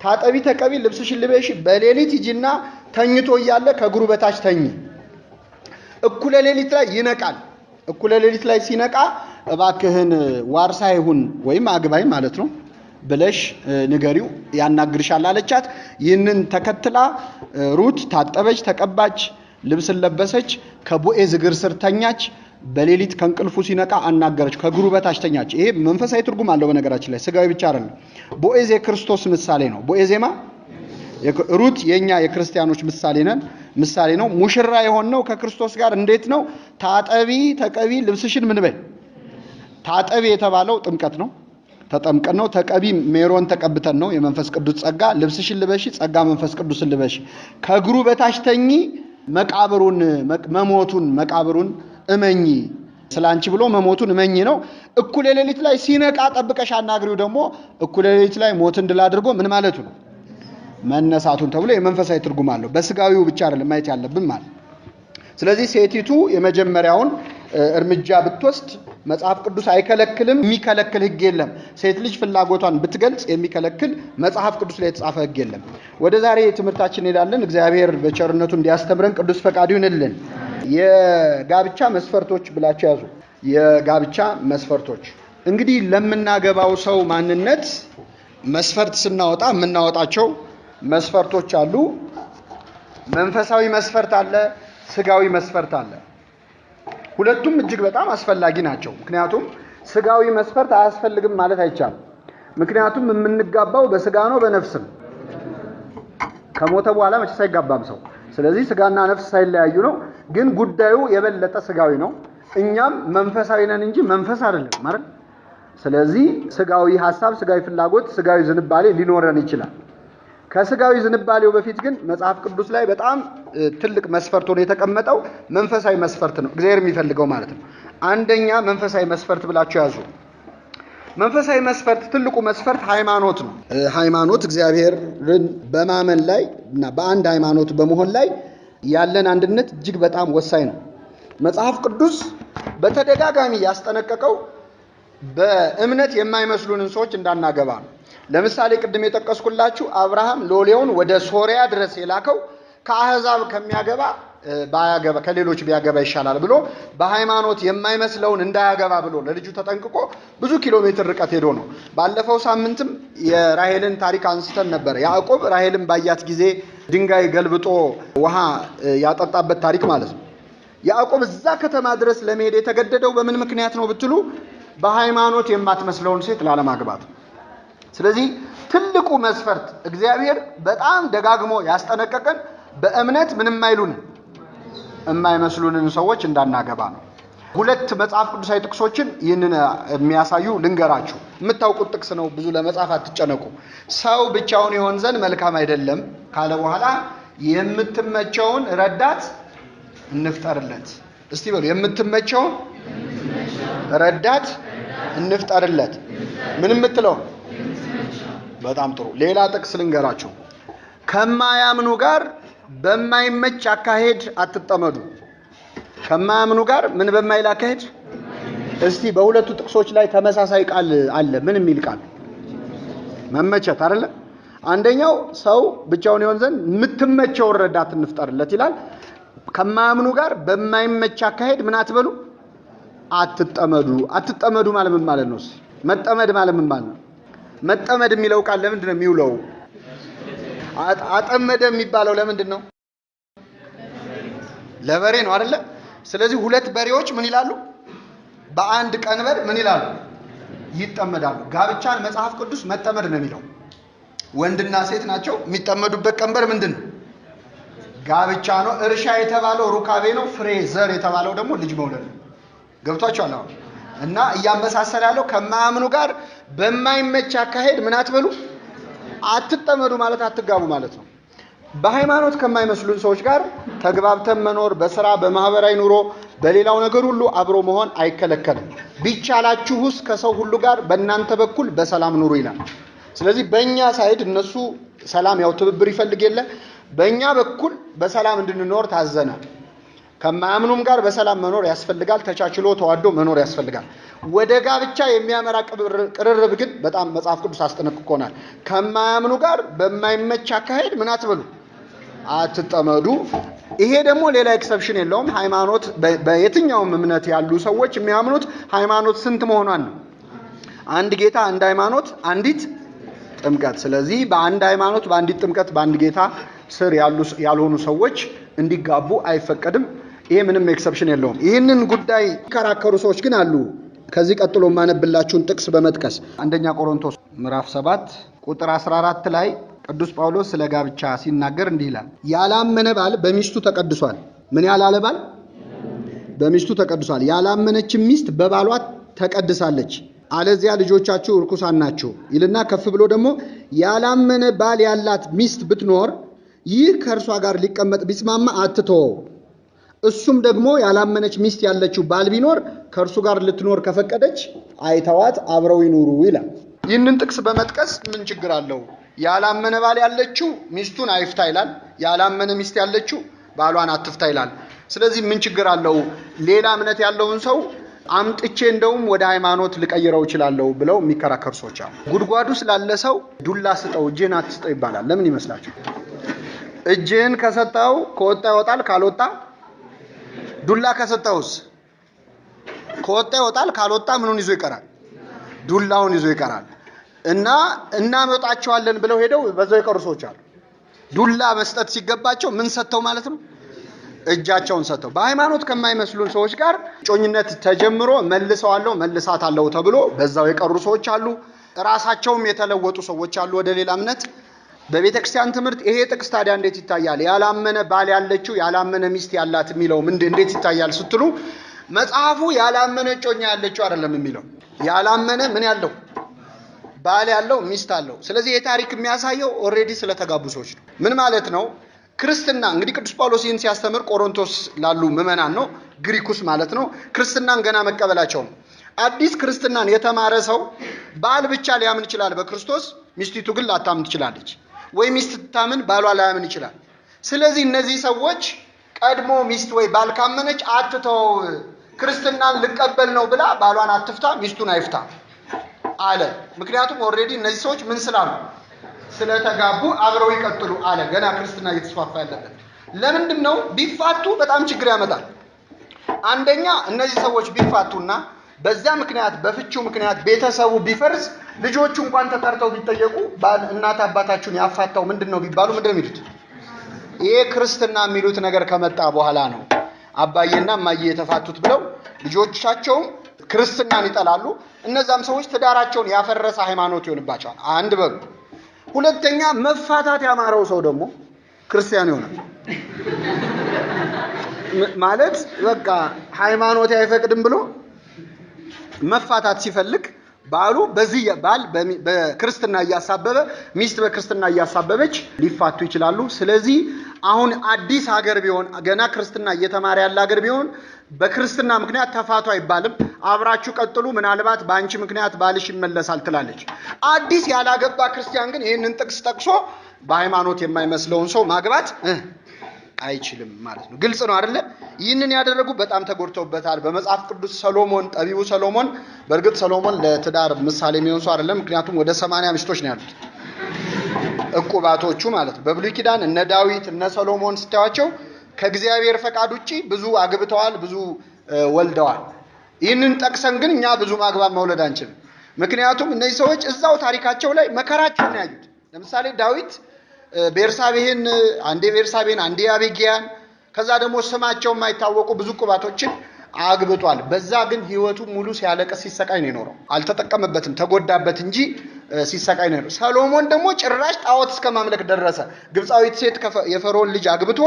ታጠቢ ተቀቢ፣ ልብስሽን ልበሽ፣ በሌሊት ሂጂና ተኝቶ እያለ ከእግሩ በታች ተኝ። እኩለ ሌሊት ላይ ይነቃል። እኩለ ሌሊት ላይ ሲነቃ እባክህን ዋርሳ ይሁን ወይም አግባይ ማለት ነው፣ ብለሽ ንገሪው ያናግርሻል አለቻት። ይህንን ተከትላ ሩት ታጠበች፣ ተቀባች፣ ልብስን ለበሰች፣ ከቦዔዝ እግር ስር ተኛች። በሌሊት ከእንቅልፉ ሲነቃ አናገረች፣ ከእግሩ በታች ተኛች። ይሄ መንፈሳዊ ትርጉም አለው በነገራችን ላይ፣ ስጋዊ ብቻ አይደለም። ቦዔዝ የክርስቶስ ምሳሌ ነው። ቦዔዜማ ሩት የኛ የክርስቲያኖች ምሳሌ ነው። ሙሽራ የሆነው ከክርስቶስ ጋር እንዴት ነው? ታጠቢ፣ ተቀቢ፣ ልብስሽን ምን በይ። ታጠቢ የተባለው ጥምቀት ነው፣ ተጠምቀን ነው። ተቀቢ ሜሮን ተቀብተን ነው፣ የመንፈስ ቅዱስ ጸጋ። ልብስሽን ልበሺ፣ ጸጋ መንፈስ ቅዱስን ልበሺ። ከእግሩ በታች ተኚ፣ መቃብሩን እመኚ፣ ስላንቺ ብሎ መሞቱን እመኚ ነው። እኩለ ሌሊት ላይ ሲነቃ ጠብቀሽ አናግሪው ደግሞ እኩለ ሌሊት ላይ ሞትን ድል አድርጎ ምን ማለቱ ነው? መነሳቱን ተብሎ የመንፈሳዊ ትርጉም አለው። በስጋዊው ብቻ አይደለም ማየት ያለብን ማለት። ስለዚህ ሴቲቱ የመጀመሪያውን እርምጃ ብትወስድ መጽሐፍ ቅዱስ አይከለክልም፣ የሚከለክል ሕግ የለም። ሴት ልጅ ፍላጎቷን ብትገልጽ የሚከለክል መጽሐፍ ቅዱስ ላይ የተጻፈ ሕግ የለም። ወደ ዛሬ ትምህርታችን እንሄዳለን። እግዚአብሔር በቸርነቱ እንዲያስተምረን ቅዱስ ፈቃዱ ይሁንልን። የጋብቻ መስፈርቶች ብላችሁ ያዙ። የጋብቻ መስፈርቶች እንግዲህ ለምናገባው ሰው ማንነት መስፈርት ስናወጣ የምናወጣቸው መስፈርቶች አሉ። መንፈሳዊ መስፈርት አለ፣ ስጋዊ መስፈርት አለ። ሁለቱም እጅግ በጣም አስፈላጊ ናቸው። ምክንያቱም ስጋዊ መስፈርት አያስፈልግም ማለት አይቻልም። ምክንያቱም የምንጋባው በስጋ ነው በነፍስ ነው። ከሞተ በኋላ መቼስ አይጋባም ሰው። ስለዚህ ስጋና ነፍስ ሳይለያዩ ነው። ግን ጉዳዩ የበለጠ ስጋዊ ነው። እኛም መንፈሳዊ ነን እንጂ መንፈስ አይደለም ማለት። ስለዚህ ስጋዊ ሐሳብ፣ ስጋዊ ፍላጎት፣ ስጋዊ ዝንባሌ ሊኖረን ይችላል። ከስጋዊ ዝንባሌው በፊት ግን መጽሐፍ ቅዱስ ላይ በጣም ትልቅ መስፈርት ሆኖ የተቀመጠው መንፈሳዊ መስፈርት ነው፣ እግዚአብሔር የሚፈልገው ማለት ነው። አንደኛ መንፈሳዊ መስፈርት ብላችሁ ያዙ። መንፈሳዊ መስፈርት ትልቁ መስፈርት ሃይማኖት ነው። ሃይማኖት እግዚአብሔርን በማመን ላይ እና በአንድ ሃይማኖት በመሆን ላይ ያለን አንድነት እጅግ በጣም ወሳኝ ነው። መጽሐፍ ቅዱስ በተደጋጋሚ ያስጠነቀቀው በእምነት የማይመስሉንን ሰዎች እንዳናገባ ነው። ለምሳሌ ቅድም የጠቀስኩላችሁ አብርሃም ሎሌውን ወደ ሶሪያ ድረስ የላከው ከአህዛብ ከሚያገባ ከሌሎች ቢያገባ ይሻላል ብሎ በሃይማኖት የማይመስለውን እንዳያገባ ብሎ ለልጁ ተጠንቅቆ ብዙ ኪሎ ሜትር ርቀት ሄዶ ነው። ባለፈው ሳምንትም የራሔልን ታሪክ አንስተን ነበር። ያዕቆብ ራሔልን ባያት ጊዜ ድንጋይ ገልብጦ ውሃ ያጠጣበት ታሪክ ማለት ነው። ያዕቆብ እዛ ከተማ ድረስ ለመሄድ የተገደደው በምን ምክንያት ነው ብትሉ በሃይማኖት የማትመስለውን ሴት ላለማግባት። ስለዚህ ትልቁ መስፈርት እግዚአብሔር በጣም ደጋግሞ ያስጠነቀቀን በእምነት ምንም የማይመስሉንን ሰዎች እንዳናገባ ነው። ሁለት መጽሐፍ ቅዱሳዊ ጥቅሶችን ይህንን የሚያሳዩ ልንገራችሁ። የምታውቁት ጥቅስ ነው፣ ብዙ ለመጻፍ አትጨነቁ። ሰው ብቻውን ይሆን ዘንድ መልካም አይደለም ካለ በኋላ የምትመቸውን ረዳት እንፍጠርለት። እስቲ በሉ የምትመቸውን ረዳት እንፍጠርለት። ምን የምትለው? በጣም ጥሩ። ሌላ ጥቅስ ልንገራችሁ። ከማያምኑ ጋር በማይመች አካሄድ አትጠመዱ። ከማያምኑ ጋር ምን በማይል አካሄድ? እስቲ በሁለቱ ጥቅሶች ላይ ተመሳሳይ ቃል አለ። ምን የሚል ቃል? መመቸት አይደለ? አንደኛው ሰው ብቻውን ይሆን ዘንድ የምትመቸውን ረዳት እንፍጠርለት ይላል። ከማያምኑ ጋር በማይመች አካሄድ ምን አትበሉ? አትጠመዱ። አትጠመዱ ማለት ምን ማለት ነው? መጠመድ ማለት ምን ማለት ነው? መጠመድ የሚለው ቃል ለምንድን ነው የሚውለው? አጠመደ የሚባለው ለምንድን ነው? ለበሬ ነው አይደለ? ስለዚህ ሁለት በሬዎች ምን ይላሉ? በአንድ ቀንበር ምን ይላሉ? ይጠመዳሉ። ጋብቻን መጽሐፍ ቅዱስ መጠመድ ነው የሚለው። ወንድና ሴት ናቸው። የሚጠመዱበት ቀንበር ምንድን ነው? ጋብቻ ነው። እርሻ የተባለው ሩካቤ ነው። ፍሬ ዘር የተባለው ደግሞ ልጅ መውለድ ነው። ገብቷችኋል አሁን? እና እያመሳሰለ ያለው ከማያምኑ ጋር በማይመች አካሄድ ምን አትበሉ? አትጠመዱ ማለት አትጋቡ ማለት ነው። በሃይማኖት ከማይመስሉን ሰዎች ጋር ተግባብተን መኖር፣ በስራ በማህበራዊ ኑሮ በሌላው ነገር ሁሉ አብሮ መሆን አይከለከልም። ቢቻላችሁስ ከሰው ሁሉ ጋር በእናንተ በኩል በሰላም ኑሩ ይላል። ስለዚህ በእኛ ሳይድ እነሱ ሰላም ያው ትብብር ይፈልግ የለ በእኛ በኩል በሰላም እንድንኖር ታዘናል። ከማያምኑም ጋር በሰላም መኖር ያስፈልጋል። ተቻችሎ ተዋዶ መኖር ያስፈልጋል። ወደ ጋብቻ የሚያመራ ቅርርብ ግን በጣም መጽሐፍ ቅዱስ አስጠነቅቆናል። ከማያምኑ ጋር በማይመች አካሄድ ምን አትበሉ? አትጠመዱ። ይሄ ደግሞ ሌላ ኤክሰፕሽን የለውም። ሃይማኖት በየትኛውም እምነት ያሉ ሰዎች የሚያምኑት ሃይማኖት ስንት መሆኗን ነው። አንድ ጌታ፣ አንድ ሃይማኖት፣ አንዲት ጥምቀት። ስለዚህ በአንድ ሃይማኖት በአንዲት ጥምቀት በአንድ ጌታ ስር ያልሆኑ ሰዎች እንዲጋቡ አይፈቀድም። ይሄ ምንም ኤክሰፕሽን የለውም። ይህንን ጉዳይ ከራከሩ ሰዎች ግን አሉ። ከዚህ ቀጥሎ ማነብላችሁን ጥቅስ በመጥቀስ አንደኛ ቆሮንቶስ ምዕራፍ 7 ቁጥር 14 ላይ ቅዱስ ጳውሎስ ስለ ጋብቻ ሲናገር እንዲህ ይላል። ያላመነ ባል በሚስቱ ተቀድሷል። ምን ያላለ ባል በሚስቱ ተቀድሷል። ያላመነች ሚስት በባሏ ተቀድሳለች፣ አለዚያ ልጆቻችሁ ርኩሳን ናቸው ይልና ከፍ ብሎ ደግሞ ያላመነ ባል ያላት ሚስት ብትኖር ይህ ከእርሷ ጋር ሊቀመጥ ቢስማማ አትተወው። እሱም ደግሞ ያላመነች ሚስት ያለችው ባል ቢኖር ከእርሱ ጋር ልትኖር ከፈቀደች አይተዋት አብረው ይኑሩ ይላል። ይህንን ጥቅስ በመጥቀስ ምን ችግር አለው? ያላመነ ባል ያለችው ሚስቱን አይፍታ ይላል። ያላመነ ሚስት ያለችው ባሏን አትፍታ ይላል። ስለዚህ ምን ችግር አለው? ሌላ እምነት ያለውን ሰው አምጥቼ እንደውም ወደ ሃይማኖት ልቀይረው እችላለሁ ብለው የሚከራከሩ ሰዎች አሉ። ጉድጓዱ ስላለ ሰው ዱላ ስጠው እጅህን አትስጠው ይባላል። ለምን ይመስላችሁ? እጅህን ከሰጠው ከወጣ ይወጣል፣ ካልወጣ ዱላ ከሰጠውስ ከወጣ ይወጣል፣ ካልወጣ ምኑን ይዞ ይቀራል? ዱላውን ይዞ ይቀራል። እና እናመጣቸዋለን ብለው ሄደው በዛው የቀሩ ሰዎች አሉ። ዱላ መስጠት ሲገባቸው ምን ሰጥተው ማለት ነው? እጃቸውን ሰጥተው። በሃይማኖት ከማይመስሉን ሰዎች ጋር ጮኝነት ተጀምሮ መልሰዋለሁ መልሳታለሁ ተብሎ በዛው የቀሩ ሰዎች አሉ። ራሳቸውም የተለወጡ ሰዎች አሉ ወደ ሌላ እምነት። በቤተክርስቲያን ትምህርት ይሄ ጥቅስ ታዲያ እንዴት ይታያል? ያላመነ ባል ያለችው ያላመነ ሚስት ያላት የሚለው እንዴት ይታያል ስትሉ መጽሐፉ ያላመነ ጮኛ ያለችው አይደለም የሚለው። ያላመነ ምን ያለው ባል ያለው ሚስት አለው። ስለዚህ የታሪክ የሚያሳየው ኦሬዲ ስለተጋቡ ሰዎች ነው። ምን ማለት ነው? ክርስትና እንግዲህ ቅዱስ ጳውሎስ ይህን ሲያስተምር ቆሮንቶስ ላሉ ምዕመናን ነው፣ ግሪኩስ ማለት ነው። ክርስትናን ገና መቀበላቸው ነው። አዲስ ክርስትናን የተማረ ሰው ባል ብቻ ሊያምን ይችላል በክርስቶስ፣ ሚስቲቱ ግን ላታምን ትችላለች። ወይ ሚስት ታምን ባሏ ላያምን ይችላል። ስለዚህ እነዚህ ሰዎች ቀድሞ ሚስት ወይ ባል ካመነች አትተው፣ ክርስትናን ልቀበል ነው ብላ ባሏን አትፍታ፣ ሚስቱን አይፍታ አለ። ምክንያቱም ኦሬዲ እነዚህ ሰዎች ምን ስላሉ ስለተጋቡ አብረው ይቀጥሉ አለ። ገና ክርስትና እየተስፋፋ ያለበት ለምንድን ነው? ቢፋቱ በጣም ችግር ያመጣል። አንደኛ እነዚህ ሰዎች ቢፋቱና በዛ ምክንያት በፍቺው ምክንያት ቤተሰቡ ቢፈርስ ልጆቹ እንኳን ተጠርተው ቢጠየቁ እናት አባታችሁን ያፋታው ምንድነው ቢባሉ ምንድነው የሚሉት? ይሄ ክርስትና የሚሉት ነገር ከመጣ በኋላ ነው አባዬና እማዬ የተፋቱት ብለው ልጆቻቸውም ክርስትናን ይጠላሉ። እነዛም ሰዎች ትዳራቸውን ያፈረሰ ሃይማኖት ይሆንባቸዋል። አንድ በሉ። ሁለተኛ መፋታት ያማረው ሰው ደግሞ ክርስቲያን ይሆናል። ማለት በቃ ሃይማኖት አይፈቅድም ብሎ መፋታት ሲፈልግ ባሉ በዚህ ባል በክርስትና እያሳበበ ሚስት በክርስትና እያሳበበች ሊፋቱ ይችላሉ። ስለዚህ አሁን አዲስ ሀገር ቢሆን ገና ክርስትና እየተማረ ያለ ሀገር ቢሆን በክርስትና ምክንያት ተፋቱ አይባልም። አብራችሁ ቀጥሉ፣ ምናልባት በአንቺ ምክንያት ባልሽ ይመለሳል ትላለች። አዲስ ያላገባ ክርስቲያን ግን ይህንን ጥቅስ ጠቅሶ በሃይማኖት የማይመስለውን ሰው ማግባት አይችልም ማለት ነው። ግልጽ ነው አይደለ? ይህንን ያደረጉ በጣም ተጎድተውበታል። በመጽሐፍ ቅዱስ ሰሎሞን ጠቢቡ ሰሎሞን፣ በእርግጥ ሰሎሞን ለትዳር ምሳሌ የሚሆን ሰው አይደለም። ምክንያቱም ወደ 80 ሚስቶች ነው ያሉት ዕቁባቶቹ ማለት ነው። በብሉይ ኪዳን እነ ዳዊት እነ ሰሎሞን ስታያቸው ከእግዚአብሔር ፈቃድ ውጪ ብዙ አግብተዋል፣ ብዙ ወልደዋል። ይህንን ጠቅሰን ግን እኛ ብዙ ማግባት መውለድ አንችልም። ምክንያቱም እነዚህ ሰዎች እዛው ታሪካቸው ላይ መከራቸውን ያዩት። ለምሳሌ ዳዊት ቤርሳቤህን አንዴ ቤርሳቤህን አንዴ አቤጊያን ከዛ ደግሞ ስማቸው የማይታወቁ ብዙ ዕቁባቶችን አግብቷል። በዛ ግን ህይወቱ ሙሉ ሲያለቅስ ሲሰቃይ ነው የኖረው። አልተጠቀመበትም፣ ተጎዳበት እንጂ ሲሰቃይ ነው የኖረው። ሰሎሞን ደግሞ ጭራሽ ጣዖት እስከ ማምለክ ደረሰ። ግብፃዊት ሴት የፈርዖን ልጅ አግብቶ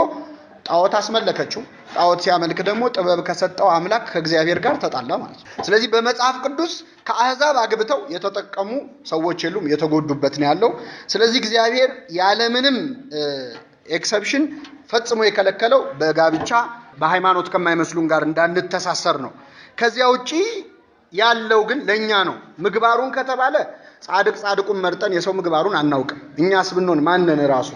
ጣዖት አስመለከችው። ጣዖት ሲያመልክ ደግሞ ጥበብ ከሰጠው አምላክ ከእግዚአብሔር ጋር ተጣላ ማለት ነው። ስለዚህ በመጽሐፍ ቅዱስ ከአህዛብ አግብተው የተጠቀሙ ሰዎች የሉም፣ የተጎዱበት ነው ያለው። ስለዚህ እግዚአብሔር ያለምንም ኤክሰፕሽን ፈጽሞ የከለከለው በጋብቻ በሃይማኖት ከማይመስሉን ጋር እንዳንተሳሰር ነው። ከዚያ ውጪ ያለው ግን ለኛ ነው። ምግባሩን ከተባለ ጻድቁን መርጠን የሰው ምግባሩን አናውቅም። እኛስ ብንሆን ማንን ራሱ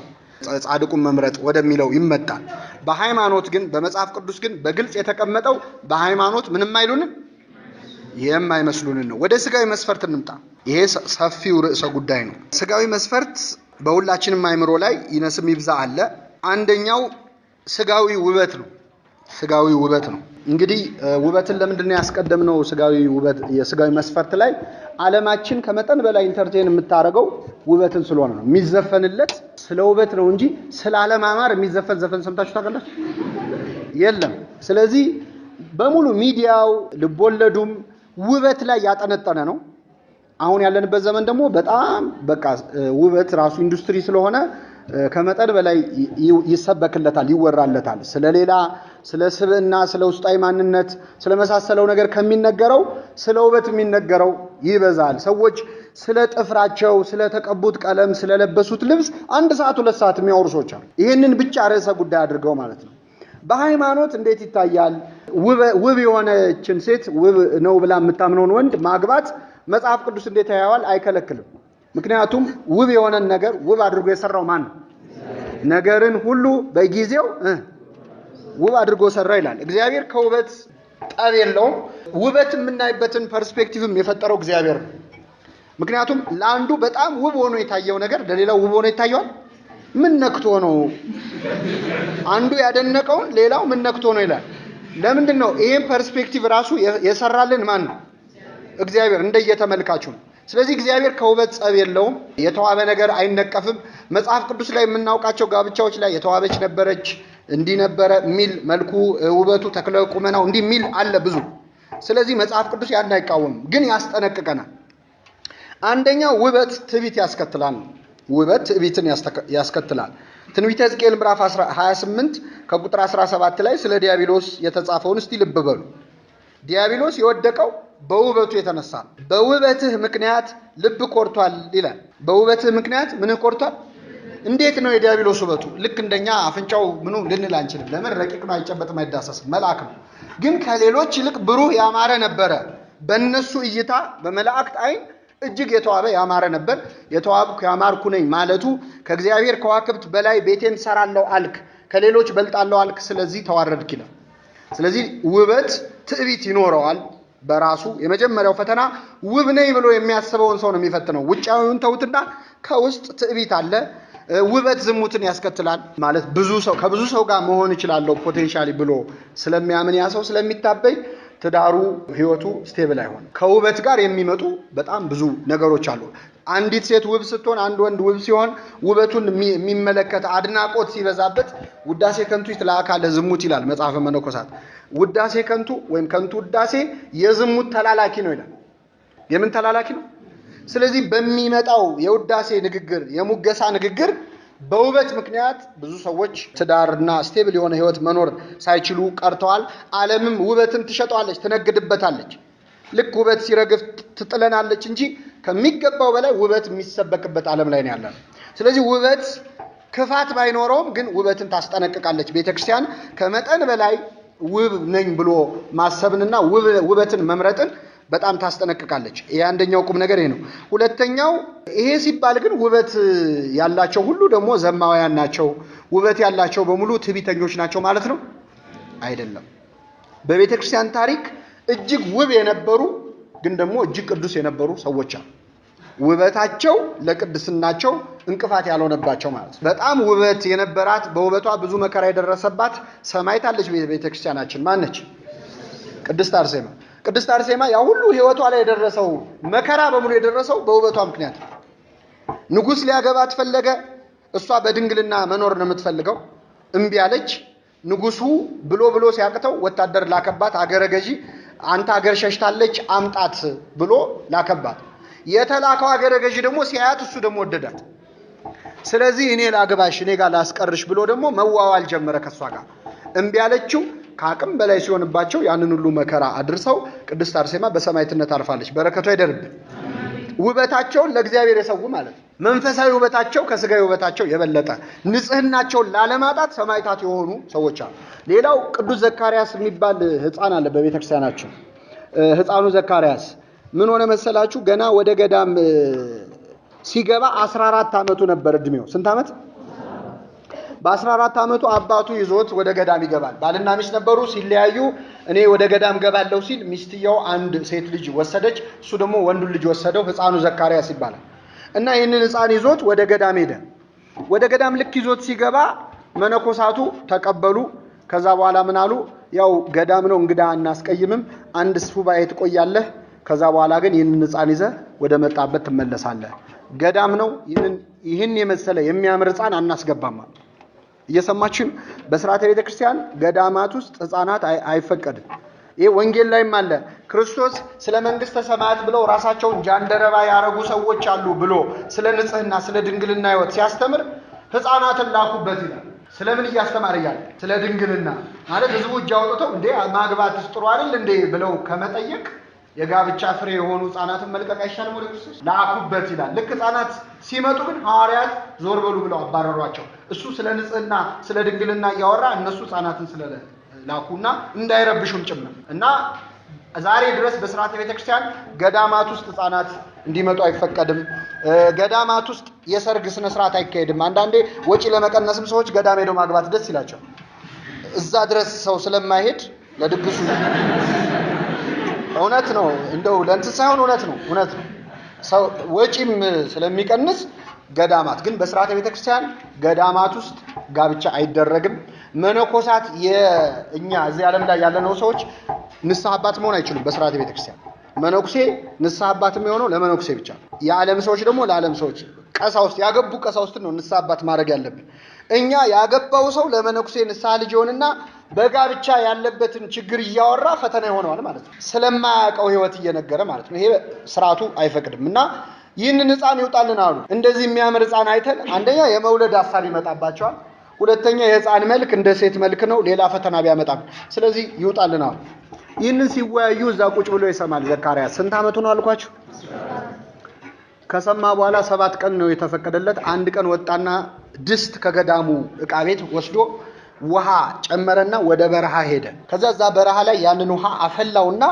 ጻድቁን መምረጥ ወደሚለው ይመጣል። በሃይማኖት ግን በመጽሐፍ ቅዱስ ግን በግልጽ የተቀመጠው በሃይማኖት ምንም አይሉንም የማይመስሉንን ነው። ወደ ስጋዊ መስፈርት እንምጣ። ይሄ ሰፊው ርዕሰ ጉዳይ ነው። ስጋዊ መስፈርት በሁላችንም አይምሮ ላይ ይነስም ይብዛ አለ። አንደኛው ስጋዊ ውበት ነው። ስጋዊ ውበት ነው። እንግዲህ ውበትን ለምንድን ነው ያስቀደምነው? ስጋዊ ውበት የስጋዊ መስፈርት ላይ ዓለማችን ከመጠን በላይ ኢንተርቴን የምታረገው ውበትን ስለሆነ ነው። የሚዘፈንለት ስለ ውበት ነው እንጂ ስለ አለማማር የሚዘፈን ዘፈን ሰምታችሁ ታውቃላችሁ? የለም። ስለዚህ በሙሉ ሚዲያው ልቦለዱም ውበት ላይ ያጠነጠነ ነው። አሁን ያለንበት ዘመን ደግሞ በጣም በቃ ውበት ራሱ ኢንዱስትሪ ስለሆነ ከመጠን በላይ ይሰበክለታል፣ ይወራለታል። ስለሌላ ስለ ስብዕና፣ ስለ ውስጣዊ ማንነት፣ ስለ መሳሰለው ነገር ከሚነገረው ስለ ውበት የሚነገረው ይበዛል። ሰዎች ስለ ጥፍራቸው፣ ስለ ተቀቡት ቀለም፣ ስለ ለበሱት ልብስ 1 ሰዓት 2 ሰዓት የሚያወሩ ሰዎች አሉ። ይሄንን ብቻ ርዕሰ ጉዳይ አድርገው ማለት ነው። በሃይማኖት እንዴት ይታያል? ውብ የሆነችን ሴት ውብ ነው ብላ የምታምነውን ወንድ ማግባት መጽሐፍ ቅዱስ እንዴት ያያዋል? አይከለክልም። ምክንያቱም ውብ የሆነን ነገር ውብ አድርጎ የሰራው ማን ነው? ነገርን ሁሉ በጊዜው ውብ አድርጎ ሰራ ይላል። እግዚአብሔር ከውበት ጠብ የለውም። ውበት የምናይበትን ፐርስፔክቲቭም የፈጠረው እግዚአብሔር ነው። ምክንያቱም ለአንዱ በጣም ውብ ሆኖ የታየው ነገር ለሌላው ውብ ሆኖ ይታየዋል። ምን ነክቶ ነው? አንዱ ያደነቀውን ሌላው ምን ነክቶ ነው ይላል። ለምንድን ነው? ይሄን ፐርስፔክቲቭ ራሱ የሰራልን ማን ነው? እግዚአብሔር እንደየተመልካቹ ነው። ስለዚህ እግዚአብሔር ከውበት ጸብ የለውም። የተዋበ ነገር አይነቀፍም። መጽሐፍ ቅዱስ ላይ የምናውቃቸው ጋብቻዎች ላይ የተዋበች ነበረች፣ እንዲህ ነበረ ሚል መልኩ፣ ውበቱ፣ ተክለ ቁመናው እንዲህ ሚል አለ ብዙ። ስለዚህ መጽሐፍ ቅዱስ ያን አይቃወምም፣ ግን ያስጠነቅቀናል። አንደኛው ውበት ትዕቢት ያስከትላል። ውበት ትዕቢትን ያስከትላል። ትንቢተ ሕዝቅኤል ምዕራፍ 28 ከቁጥር 17 ላይ ስለ ዲያብሎስ የተጻፈውን እስቲ ልብ በሉ። ዲያብሎስ የወደቀው በውበቱ የተነሳ ነው። በውበትህ ምክንያት ልብ ቆርቷል ይላል። በውበትህ ምክንያት ምን ቆርቷል? እንዴት ነው የዲያብሎስ ውበቱ? ልክ እንደኛ አፍንጫው ምኑ ልንል አንችልም። ለምን? ረቂቅ ነው፣ አይጨበጥም፣ አይዳሰስም፣ መልአክ ነው። ግን ከሌሎች ይልቅ ብሩህ ያማረ ነበረ። በእነሱ እይታ በመላእክት አይን እጅግ የተዋበ ያማረ ነበር። የተዋብኩ ያማርኩ ነኝ ማለቱ ከእግዚአብሔር ከዋክብት በላይ ቤቴን ሰራለሁ አልክ፣ ከሌሎች በልጣለሁ አልክ፣ ስለዚህ ተዋረድክ ይላል። ስለዚህ ውበት ትዕቢት ይኖረዋል በራሱ። የመጀመሪያው ፈተና ውብ ነኝ ብሎ የሚያስበውን ሰው ነው የሚፈትነው። ውጫዊውን ተውትና ከውስጥ ትዕቢት አለ። ውበት ዝሙትን ያስከትላል። ማለት ከብዙ ሰው ጋር መሆን እችላለሁ ፖቴንሻሊ ብሎ ስለሚያምን ያ ሰው ስለሚታበይ ትዳሩ ህይወቱ ስቴብል አይሆንም። ከውበት ጋር የሚመጡ በጣም ብዙ ነገሮች አሉ። አንዲት ሴት ውብ ስትሆን፣ አንድ ወንድ ውብ ሲሆን ውበቱን የሚመለከት አድናቆት ሲበዛበት ውዳሴ ከንቱ ይትላካለ ዝሙት ይላል መጽሐፈ መነኮሳት። ውዳሴ ከንቱ ወይም ከንቱ ውዳሴ የዝሙት ተላላኪ ነው ይላል። የምን ተላላኪ ነው? ስለዚህ በሚመጣው የውዳሴ ንግግር፣ የሙገሳ ንግግር በውበት ምክንያት ብዙ ሰዎች ትዳርና ስቴብል የሆነ ህይወት መኖር ሳይችሉ ቀርተዋል። ዓለምም ውበትን ትሸጠዋለች፣ ትነግድበታለች። ልክ ውበት ሲረግፍ ትጥለናለች እንጂ ከሚገባው በላይ ውበት የሚሰበክበት ዓለም ላይ ነው ያለነው። ስለዚህ ውበት ክፋት ባይኖረውም ግን ውበትን ታስጠነቅቃለች ቤተክርስቲያን። ከመጠን በላይ ውብ ነኝ ብሎ ማሰብንና ውበትን መምረጥን በጣም ታስጠነቅቃለች። ይሄ አንደኛው ቁም ነገር ይሄ ነው። ሁለተኛው ይሄ ሲባል ግን ውበት ያላቸው ሁሉ ደግሞ ዘማውያን ናቸው፣ ውበት ያላቸው በሙሉ ትዕቢተኞች ናቸው ማለት ነው አይደለም። በቤተክርስቲያን ታሪክ እጅግ ውብ የነበሩ ግን ደግሞ እጅግ ቅዱስ የነበሩ ሰዎች አሉ። ውበታቸው ለቅድስናቸው እንቅፋት ያልሆነባቸው ማለት ነው። በጣም ውበት የነበራት በውበቷ ብዙ መከራ የደረሰባት ሰማዕት አለች ቤተክርስቲያናችን። ማነች? ቅድስት አርሴማ። ቅድስት አርሴማ ያ ሁሉ ህይወቷ ላይ የደረሰው መከራ በሙሉ የደረሰው በውበቷ ምክንያት። ንጉስ ሊያገባት ፈለገ። እሷ በድንግልና መኖር ነው የምትፈልገው። እምቢ አለች። ንጉሱ ብሎ ሲያቅተው ወታደር ላከባት። አገረ ገዢ አንተ አገር ሸሽታለች አምጣት ብሎ ላከባት። የተላከው አገረ ገዢ ደግሞ ሲያያት እሱ ደግሞ ወደዳት። ስለዚህ እኔ ላገባሽ፣ እኔ ጋር ላስቀርሽ ብሎ ደግሞ መዋዋል ጀመረ ከሷ ጋር። እምቢ አለችው። ከአቅም በላይ ሲሆንባቸው ያንን ሁሉ መከራ አድርሰው ቅድስት አርሴማ በሰማዕትነት አርፋለች። በረከቷ ይደርብን። ውበታቸውን ለእግዚአብሔር የሰው ማለት ነው። መንፈሳዊ ውበታቸው ከስጋዊ ውበታቸው የበለጠ ንጽህናቸውን ላለማጣት ሰማዕታት የሆኑ ሰዎች አሉ። ሌላው ቅዱስ ዘካርያስ የሚባል ሕፃን አለ በቤተክርስቲያናችን። ሕፃኑ ዘካርያስ ምን ሆነ መሰላችሁ? ገና ወደ ገዳም ሲገባ 14 ዓመቱ ነበር እድሜው። ስንት ዓመት? በ14 ዓመቱ አባቱ ይዞት ወደ ገዳም ይገባል። ባልና ሚስት ነበሩ። ሲለያዩ እኔ ወደ ገዳም ገባለሁ ሲል ሚስትየው አንድ ሴት ልጅ ወሰደች፣ እሱ ደግሞ ወንዱን ልጅ ወሰደው። ሕፃኑ ዘካርያስ ይባላል። እና ይህንን ሕፃን ይዞት ወደ ገዳም ሄደ። ወደ ገዳም ልክ ይዞት ሲገባ መነኮሳቱ ተቀበሉ። ከዛ በኋላ ምን አሉ? ያው ገዳም ነው እንግዳ እናስቀይምም፣ አንድ ሱባኤ ትቆያለህ፣ ከዛ በኋላ ግን ይህንን ሕፃን ይዘህ ወደ መጣበት ትመለሳለህ። ገዳም ነው፣ ይህን የመሰለ የሚያምር ሕፃን አናስገባም። እየሰማችሁ በሥርዓተ ቤተክርስቲያን ገዳማት ውስጥ ሕፃናት አይፈቀድም። ይሄ ወንጌል ላይም አለ። ክርስቶስ ስለ መንግስተ ሰማያት ብለው ራሳቸውን ጃንደረባ ያረጉ ሰዎች አሉ ብሎ ስለ ንጽህና ስለ ድንግልና ሕይወት ሲያስተምር ሕፃናትን ላኩበት ይላል። ስለምን እያስተማረ ያለ? ስለ ድንግልና ማለት ህዝቡ እጅ አውጥተው እንዴ ማግባት ጥሩ አይደል እንዴ ብለው ከመጠየቅ የጋብቻ ፍሬ የሆኑ ሕፃናትን መልቀቅ አይሻልም? ወደ ክርስቶስ ላኩበት ይላል። ልክ ሕፃናት ሲመጡ ግን ሐዋርያት ዞር በሉ ብለው አባረሯቸው። እሱ ስለ ንጽህና ስለ ድንግልና እያወራ እነሱ ሕፃናትን ስለ ላኩና እንዳይረብሹም ጭምር እና ዛሬ ድረስ በሥርዓተ ቤተክርስቲያን ገዳማት ውስጥ ሕፃናት እንዲመጡ አይፈቀድም። ገዳማት ውስጥ የሰርግ ስነ ስርዓት አይካሄድም። አንዳንዴ ወጪ ለመቀነስም ሰዎች ገዳም ሄደው ማግባት ደስ ይላቸው። እዛ ድረስ ሰው ስለማይሄድ ለድግሱ እውነት ነው፣ እንደው ለእንትን ሳይሆን እውነት ነው ሰው ወጪም ስለሚቀንስ ገዳማት ግን በሥርዓተ ቤተክርስቲያን ገዳማት ውስጥ ጋብቻ አይደረግም። መነኮሳት የኛ እዚህ ዓለም ላይ ያለነው ሰዎች ንስሐ አባት መሆን አይችሉም። በሥርዓተ ቤተክርስቲያን መነኩሴ ንስሐ አባት የሚሆነው ለመነኩሴ ብቻ። የዓለም ሰዎች ደግሞ ለዓለም ሰዎች ቀሳውስት ያገቡ ቀሳውስትን ነው ንስሐ አባት ማድረግ ያለብን። እኛ ያገባው ሰው ለመነኩሴ ንስሐ ልጅ ይሆንና በጋብቻ ያለበትን ችግር እያወራ ፈተና ይሆነዋል ማለት ነው። ስለማያውቀው ሕይወት እየነገረ ማለት ነው። ይሄ ስርዓቱ አይፈቅድም እና ይህንን ሕፃን ይውጣልን አሉ። እንደዚህ የሚያምር ሕፃን አይተን አንደኛ የመውለድ ሐሳብ ይመጣባቸዋል። ሁለተኛ የሕፃን መልክ እንደ ሴት መልክ ነው፣ ሌላ ፈተና ቢያመጣም ስለዚህ ይውጣልን አሉ። ይህንን ሲወያዩ እዛ ቁጭ ብሎ ይሰማል ዘካርያስ። ስንት ዓመቱ ነው አልኳችሁ? ከሰማ በኋላ 7 ቀን ነው የተፈቀደለት። አንድ ቀን ወጣና ድስት ከገዳሙ ዕቃ ቤት ወስዶ ውሃ ጨመረና ወደ በረሃ ሄደ። ከዛ እዛ በረሃ ላይ ያንን ውሃ አፈላውና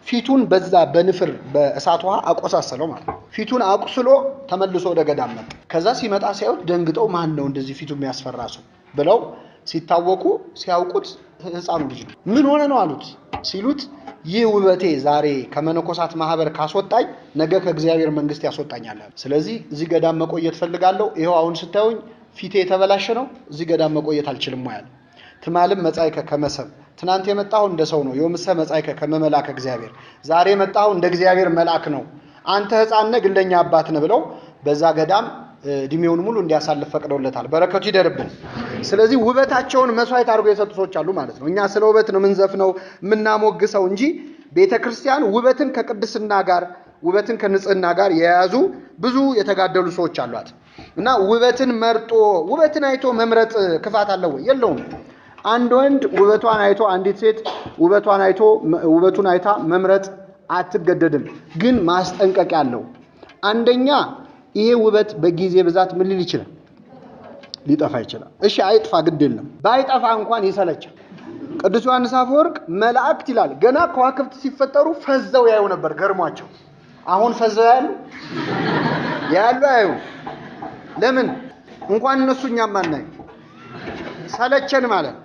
ፊቱን በዛ በንፍር በእሳት ውሃ አቆሳሰለው ማለት ነው። ፊቱን አቁስሎ ተመልሶ ወደ ገዳም መጣ። ከዛ ሲመጣ ሲያዩት ደንግጠው ማን ነው እንደዚህ ፊቱ የሚያስፈራ ሰው ብለው ሲታወቁ ሲያውቁት ሕፃኑ ልጅ ነው። ምን ሆነ ነው አሉት። ሲሉት ይህ ውበቴ ዛሬ ከመነኮሳት ማህበር ካስወጣኝ ነገ ከእግዚአብሔር መንግስት ያስወጣኛል። ስለዚህ እዚህ ገዳም መቆየት ፈልጋለሁ። ይሄው አሁን ስታዩኝ ፊቴ የተበላሸ ነው፣ እዚህ ገዳም መቆየት አልችልም ማለት ትማልም መጻይከ ከመሰብ ትናንት የመጣው እንደ ሰው ነው። የምሰ መጻይከ ከመመላክ እግዚአብሔር ዛሬ የመጣው እንደ እግዚአብሔር መልአክ ነው። አንተ ሕፃን ነህ ግን ለኛ አባት ነህ ብለው በዛ ገዳም እድሜውን ሙሉ እንዲያሳልፍ ፈቅደውለታል። በረከቱ ይደርብን። ስለዚህ ውበታቸውን መስዋዕት አድርጎ የሰጡ ሰዎች አሉ ማለት ነው። እኛ ስለ ውበት ነው የምንዘፍነው የምናሞግሰው እንጂ ቤተክርስቲያን ውበትን ከቅድስና ጋር ውበትን ከንጽህና ጋር የያዙ ብዙ የተጋደሉ ሰዎች አሏት እና ውበትን መርጦ ውበትን አይቶ መምረጥ ክፋት አለው ወይ? የለውም። አንድ ወንድ ውበቷን አይቶ አንዲት ሴት ውበቱን አይታ መምረጥ አትገደድም። ግን ማስጠንቀቂያ አለው። አንደኛ ይሄ ውበት በጊዜ ብዛት ምን ሊል ይችላል? ሊጠፋ ይችላል። እሺ አይጥፋ፣ ግድ የለም። ባይጠፋ እንኳን ይሰለቻል። ቅዱስ ዮሐንስ አፈወርቅ መላእክት ይላል ገና ከዋክብት ሲፈጠሩ ፈዘው ያዩ ነበር ገርሟቸው። አሁን ፈዘው ያሉ ያዩ ለምን? እንኳን እነሱ እኛም ማናይ ሰለቸን ማለት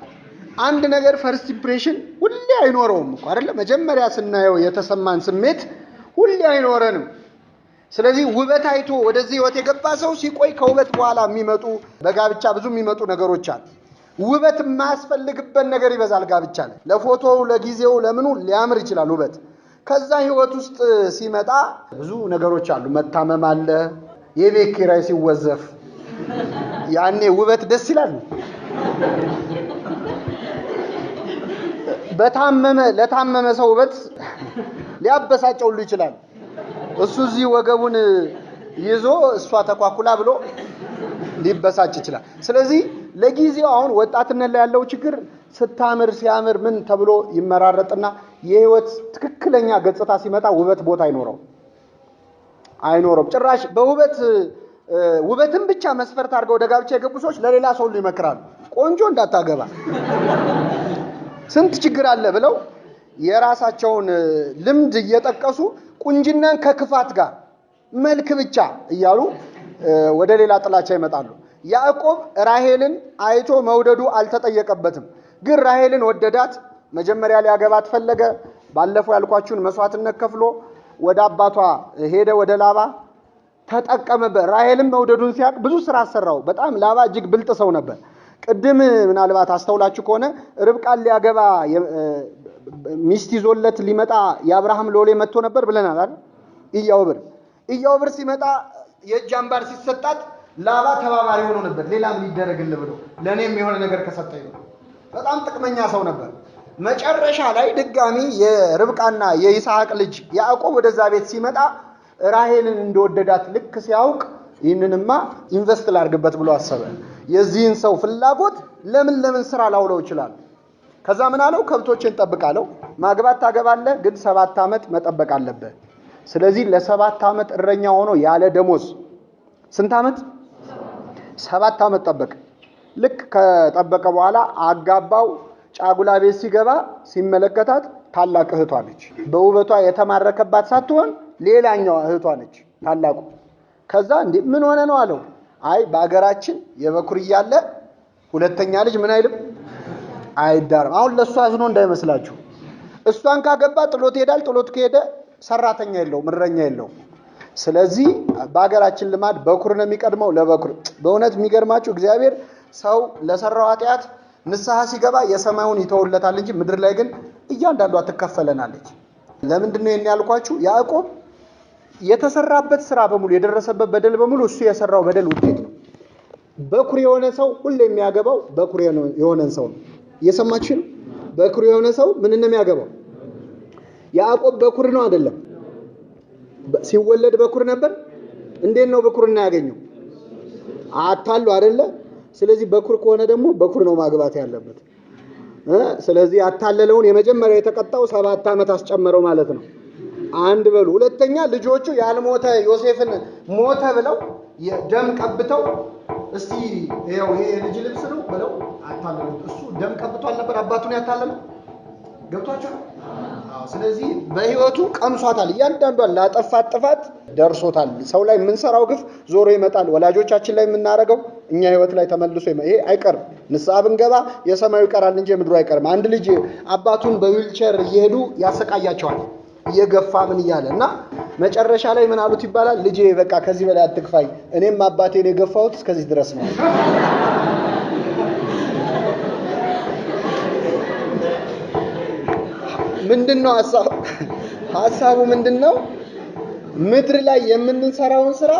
አንድ ነገር ፈርስት ኢምፕሬሽን ሁሌ አይኖረውም እኮ አይደለ? መጀመሪያ ስናየው የተሰማን ስሜት ሁሌ አይኖረንም። ስለዚህ ውበት አይቶ ወደዚህ ህይወት የገባ ሰው ሲቆይ ከውበት በኋላ የሚመጡ በጋብቻ ብዙ የሚመጡ ነገሮች አሉ። ውበት የማያስፈልግበት ነገር ይበዛል ጋብቻ ላይ። ለፎቶው ለጊዜው ለምኑ ሊያምር ይችላል ውበት። ከዛ ህይወት ውስጥ ሲመጣ ብዙ ነገሮች አሉ። መታመም አለ፣ የቤት ኪራይ ሲወዘፍ ያኔ ውበት ደስ ይላል። ለታመመ ሰው ውበት ሊያበሳጨው ሁሉ ይችላል። እሱ እዚህ ወገቡን ይዞ እሷ ተኳኩላ ብሎ ሊበሳጭ ይችላል። ስለዚህ ለጊዜው አሁን ወጣትነት ላይ ያለው ችግር ስታምር ሲያምር ምን ተብሎ ይመራረጥና የህይወት ትክክለኛ ገጽታ ሲመጣ ውበት ቦታ አይኖርም። ጭራሽ ውበትን ብቻ መስፈርት አድርገው ወደ ጋብቻ የገቡ ሰዎች ለሌላ ሰው ይመክራሉ። ቆንጆ እንዳታገባ ስንት ችግር አለ ብለው የራሳቸውን ልምድ እየጠቀሱ ቁንጅናን ከክፋት ጋር መልክ ብቻ እያሉ ወደ ሌላ ጥላቻ ይመጣሉ። ያዕቆብ ራሔልን አይቶ መውደዱ አልተጠየቀበትም። ግን ራሔልን ወደዳት። መጀመሪያ ሊያገባት ፈለገ። ባለፈው ያልኳችሁን መስዋዕትነት ከፍሎ ወደ አባቷ ሄደ፣ ወደ ላባ ተጠቀመበት። ራሔልን መውደዱን ሲያቅ ብዙ ስራ አሰራው። በጣም ላባ እጅግ ብልጥ ሰው ነበር። ቅድም ምናልባት አስተውላችሁ ከሆነ ርብቃን ሊያገባ ሚስት ይዞለት ሊመጣ የአብርሃም ሎሌ መጥቶ ነበር ብለናል አይደል? ኢያዕብር ሲመጣ የእጅ አምባር ሲሰጣት ላባ ተባባሪ ሆኖ ነበር። ሌላ ምን ይደረግልህ ብሎ ለኔም የሆነ ነገር ከሰጠኝ ነው። በጣም ጥቅመኛ ሰው ነበር። መጨረሻ ላይ ድጋሚ የርብቃና የይስሐቅ ልጅ ያዕቆብ ወደዛ ቤት ሲመጣ ራሔልን እንደወደዳት ልክ ሲያውቅ ይህንንማ ኢንቨስት ላድርግበት ብሎ አሰበ። የዚህን ሰው ፍላጎት ለምን ስራ ላውለው ይችላል። ከዛ ምን አለው? ከብቶችን ጠብቃለሁ። ማግባት ታገባለህ፣ ግን 7 ዓመት መጠበቅ አለበት። ስለዚህ ለ7 ዓመት እረኛ ሆኖ ያለ ደሞዝ ስንት ዓመት? 7 ዓመት ጠበቀ። ልክ ከጠበቀ በኋላ አጋባው። ጫጉላ ቤት ሲገባ ሲመለከታት ታላቅ እህቷ ነች። በውበቷ የተማረከባት ሳትሆን ሌላኛዋ እህቷ ነች ታላቁ። ከዛ እንዴ ምን ሆነ ነው አለው። አይ በአገራችን የበኩር እያለ ሁለተኛ ልጅ ምን አይልም አይዳርም። አሁን ለሷ አዝኖ እንዳይመስላችሁ። እሷን ካገባ ጥሎት ይሄዳል። ጥሎት ከሄደ ሰራተኛ የለውም፣ እረኛ የለውም። ስለዚህ በአገራችን ልማድ በኩር ነው የሚቀድመው ለበኩር። በእውነት የሚገርማችሁ እግዚአብሔር ሰው ለሰራው ኃጢአት ንስሐ ሲገባ የሰማዩን ይተውለታል እንጂ ምድር ላይ ግን እያንዳንዷ ትከፈለናለች። ለምንድን ነው ይሄን ያልኳችሁ? ያዕቆብ የተሰራበት ስራ በሙሉ የደረሰበት በደል በሙሉ እሱ የሰራው በደል ውጤት ነው። በኩር የሆነ ሰው ሁሌ የሚያገባው በኩር የሆነን ሰው ነው። እየሰማችሁ? በኩር የሆነ ሰው ምን ነው የሚያገባው? ያዕቆብ በኩር ነው አይደለም? ሲወለድ በኩር ነበር። እንዴት ነው በኩርና ያገኘው? አታሉ አይደለ? ስለዚህ በኩር ከሆነ ደግሞ በኩር ነው ማግባት ያለበት። ስለዚህ ያታለለውን የመጀመሪያ የተቀጣው 7 ዓመት አስጨመረው ማለት ነው። አንድ በሉ። ሁለተኛ ልጆቹ ያልሞተ ዮሴፍን ሞተ ብለው ደም ቀብተው እስቲ ይሄው ይሄ ልጅ ልብስ ነው ብለው አታለሉት። እሱ ደም ቀብቷል ነበር አባቱን ያታለለው። ገብቷችሁ? ስለዚህ በህይወቱ ቀምሷታል። እያንዳንዷን ላጠፋት ጥፋት ደርሶታል። ሰው ላይ የምንሰራው ግፍ ዞሮ ይመጣል። ወላጆቻችን ላይ የምናረገው እኛ ህይወት ላይ ተመልሶ ይሄ አይቀርም። ንስሐ ብንገባ የሰማዩ ይቀራል እንጂ ምድሩ አይቀርም። አንድ ልጅ አባቱን በዊልቸር እየሄዱ ያሰቃያቸዋል እየገፋ ምን እያለ እና መጨረሻ ላይ ምን አሉት ይባላል? ልጄ በቃ ከዚህ በላይ አትግፋኝ፣ እኔም አባቴን የገፋሁት እስከዚህ ድረስ ነው። ምንድነው ሐሳቡ ምንድነው? ምድር ላይ የምንሰራውን ስራ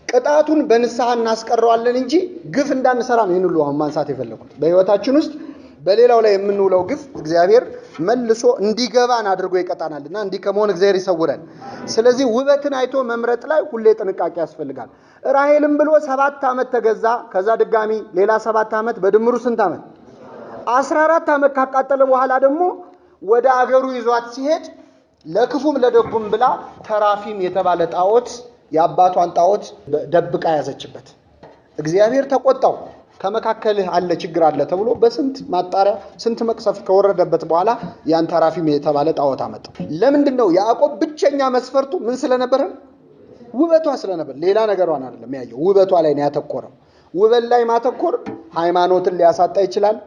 ቅጣቱን በንስሐ እናስቀረዋለን እንጂ ግፍ እንዳንሰራ ነው። ይሄን ሁሉ አሁን ማንሳት የፈለኩት በህይወታችን ውስጥ በሌላው ላይ የምንውለው ግፍ እግዚአብሔር መልሶ እንዲገባን አድርጎ ይቀጣናልና እንዲህ ከመሆን እግዚአብሔር ይሰውራል። ስለዚህ ውበትን አይቶ መምረጥ ላይ ሁሌ ጥንቃቄ ያስፈልጋል። ራሔልም ብሎ 7 ዓመት ተገዛ። ከዛ ድጋሚ ሌላ 7 ዓመት በድምሩ ስንት ዓመት? 14 ዓመት ካቃጠለ በኋላ ደግሞ ወደ አገሩ ይዟት ሲሄድ ለክፉም ለደጉም ብላ ተራፊም የተባለ ጣዖት የአባቷን ጣዖት ደብቃ ያዘችበት። እግዚአብሔር ተቆጣው። ከመካከልህ አለ ችግር አለ ተብሎ በስንት ማጣሪያ ስንት መቅሰፍት ከወረደበት በኋላ ያን ተራፊም የተባለ ጣዖት አመጣ። ለምንድን ነው? ያዕቆብ ብቸኛ መስፈርቱ ምን ስለነበረ? ውበቷ ስለነበር። ሌላ ነገሯን አይደለም ያየው፣ ውበቷ ላይ ነው ያተኮረው። ውበት ላይ ማተኮር ሃይማኖትን ሊያሳጣ ይችላል።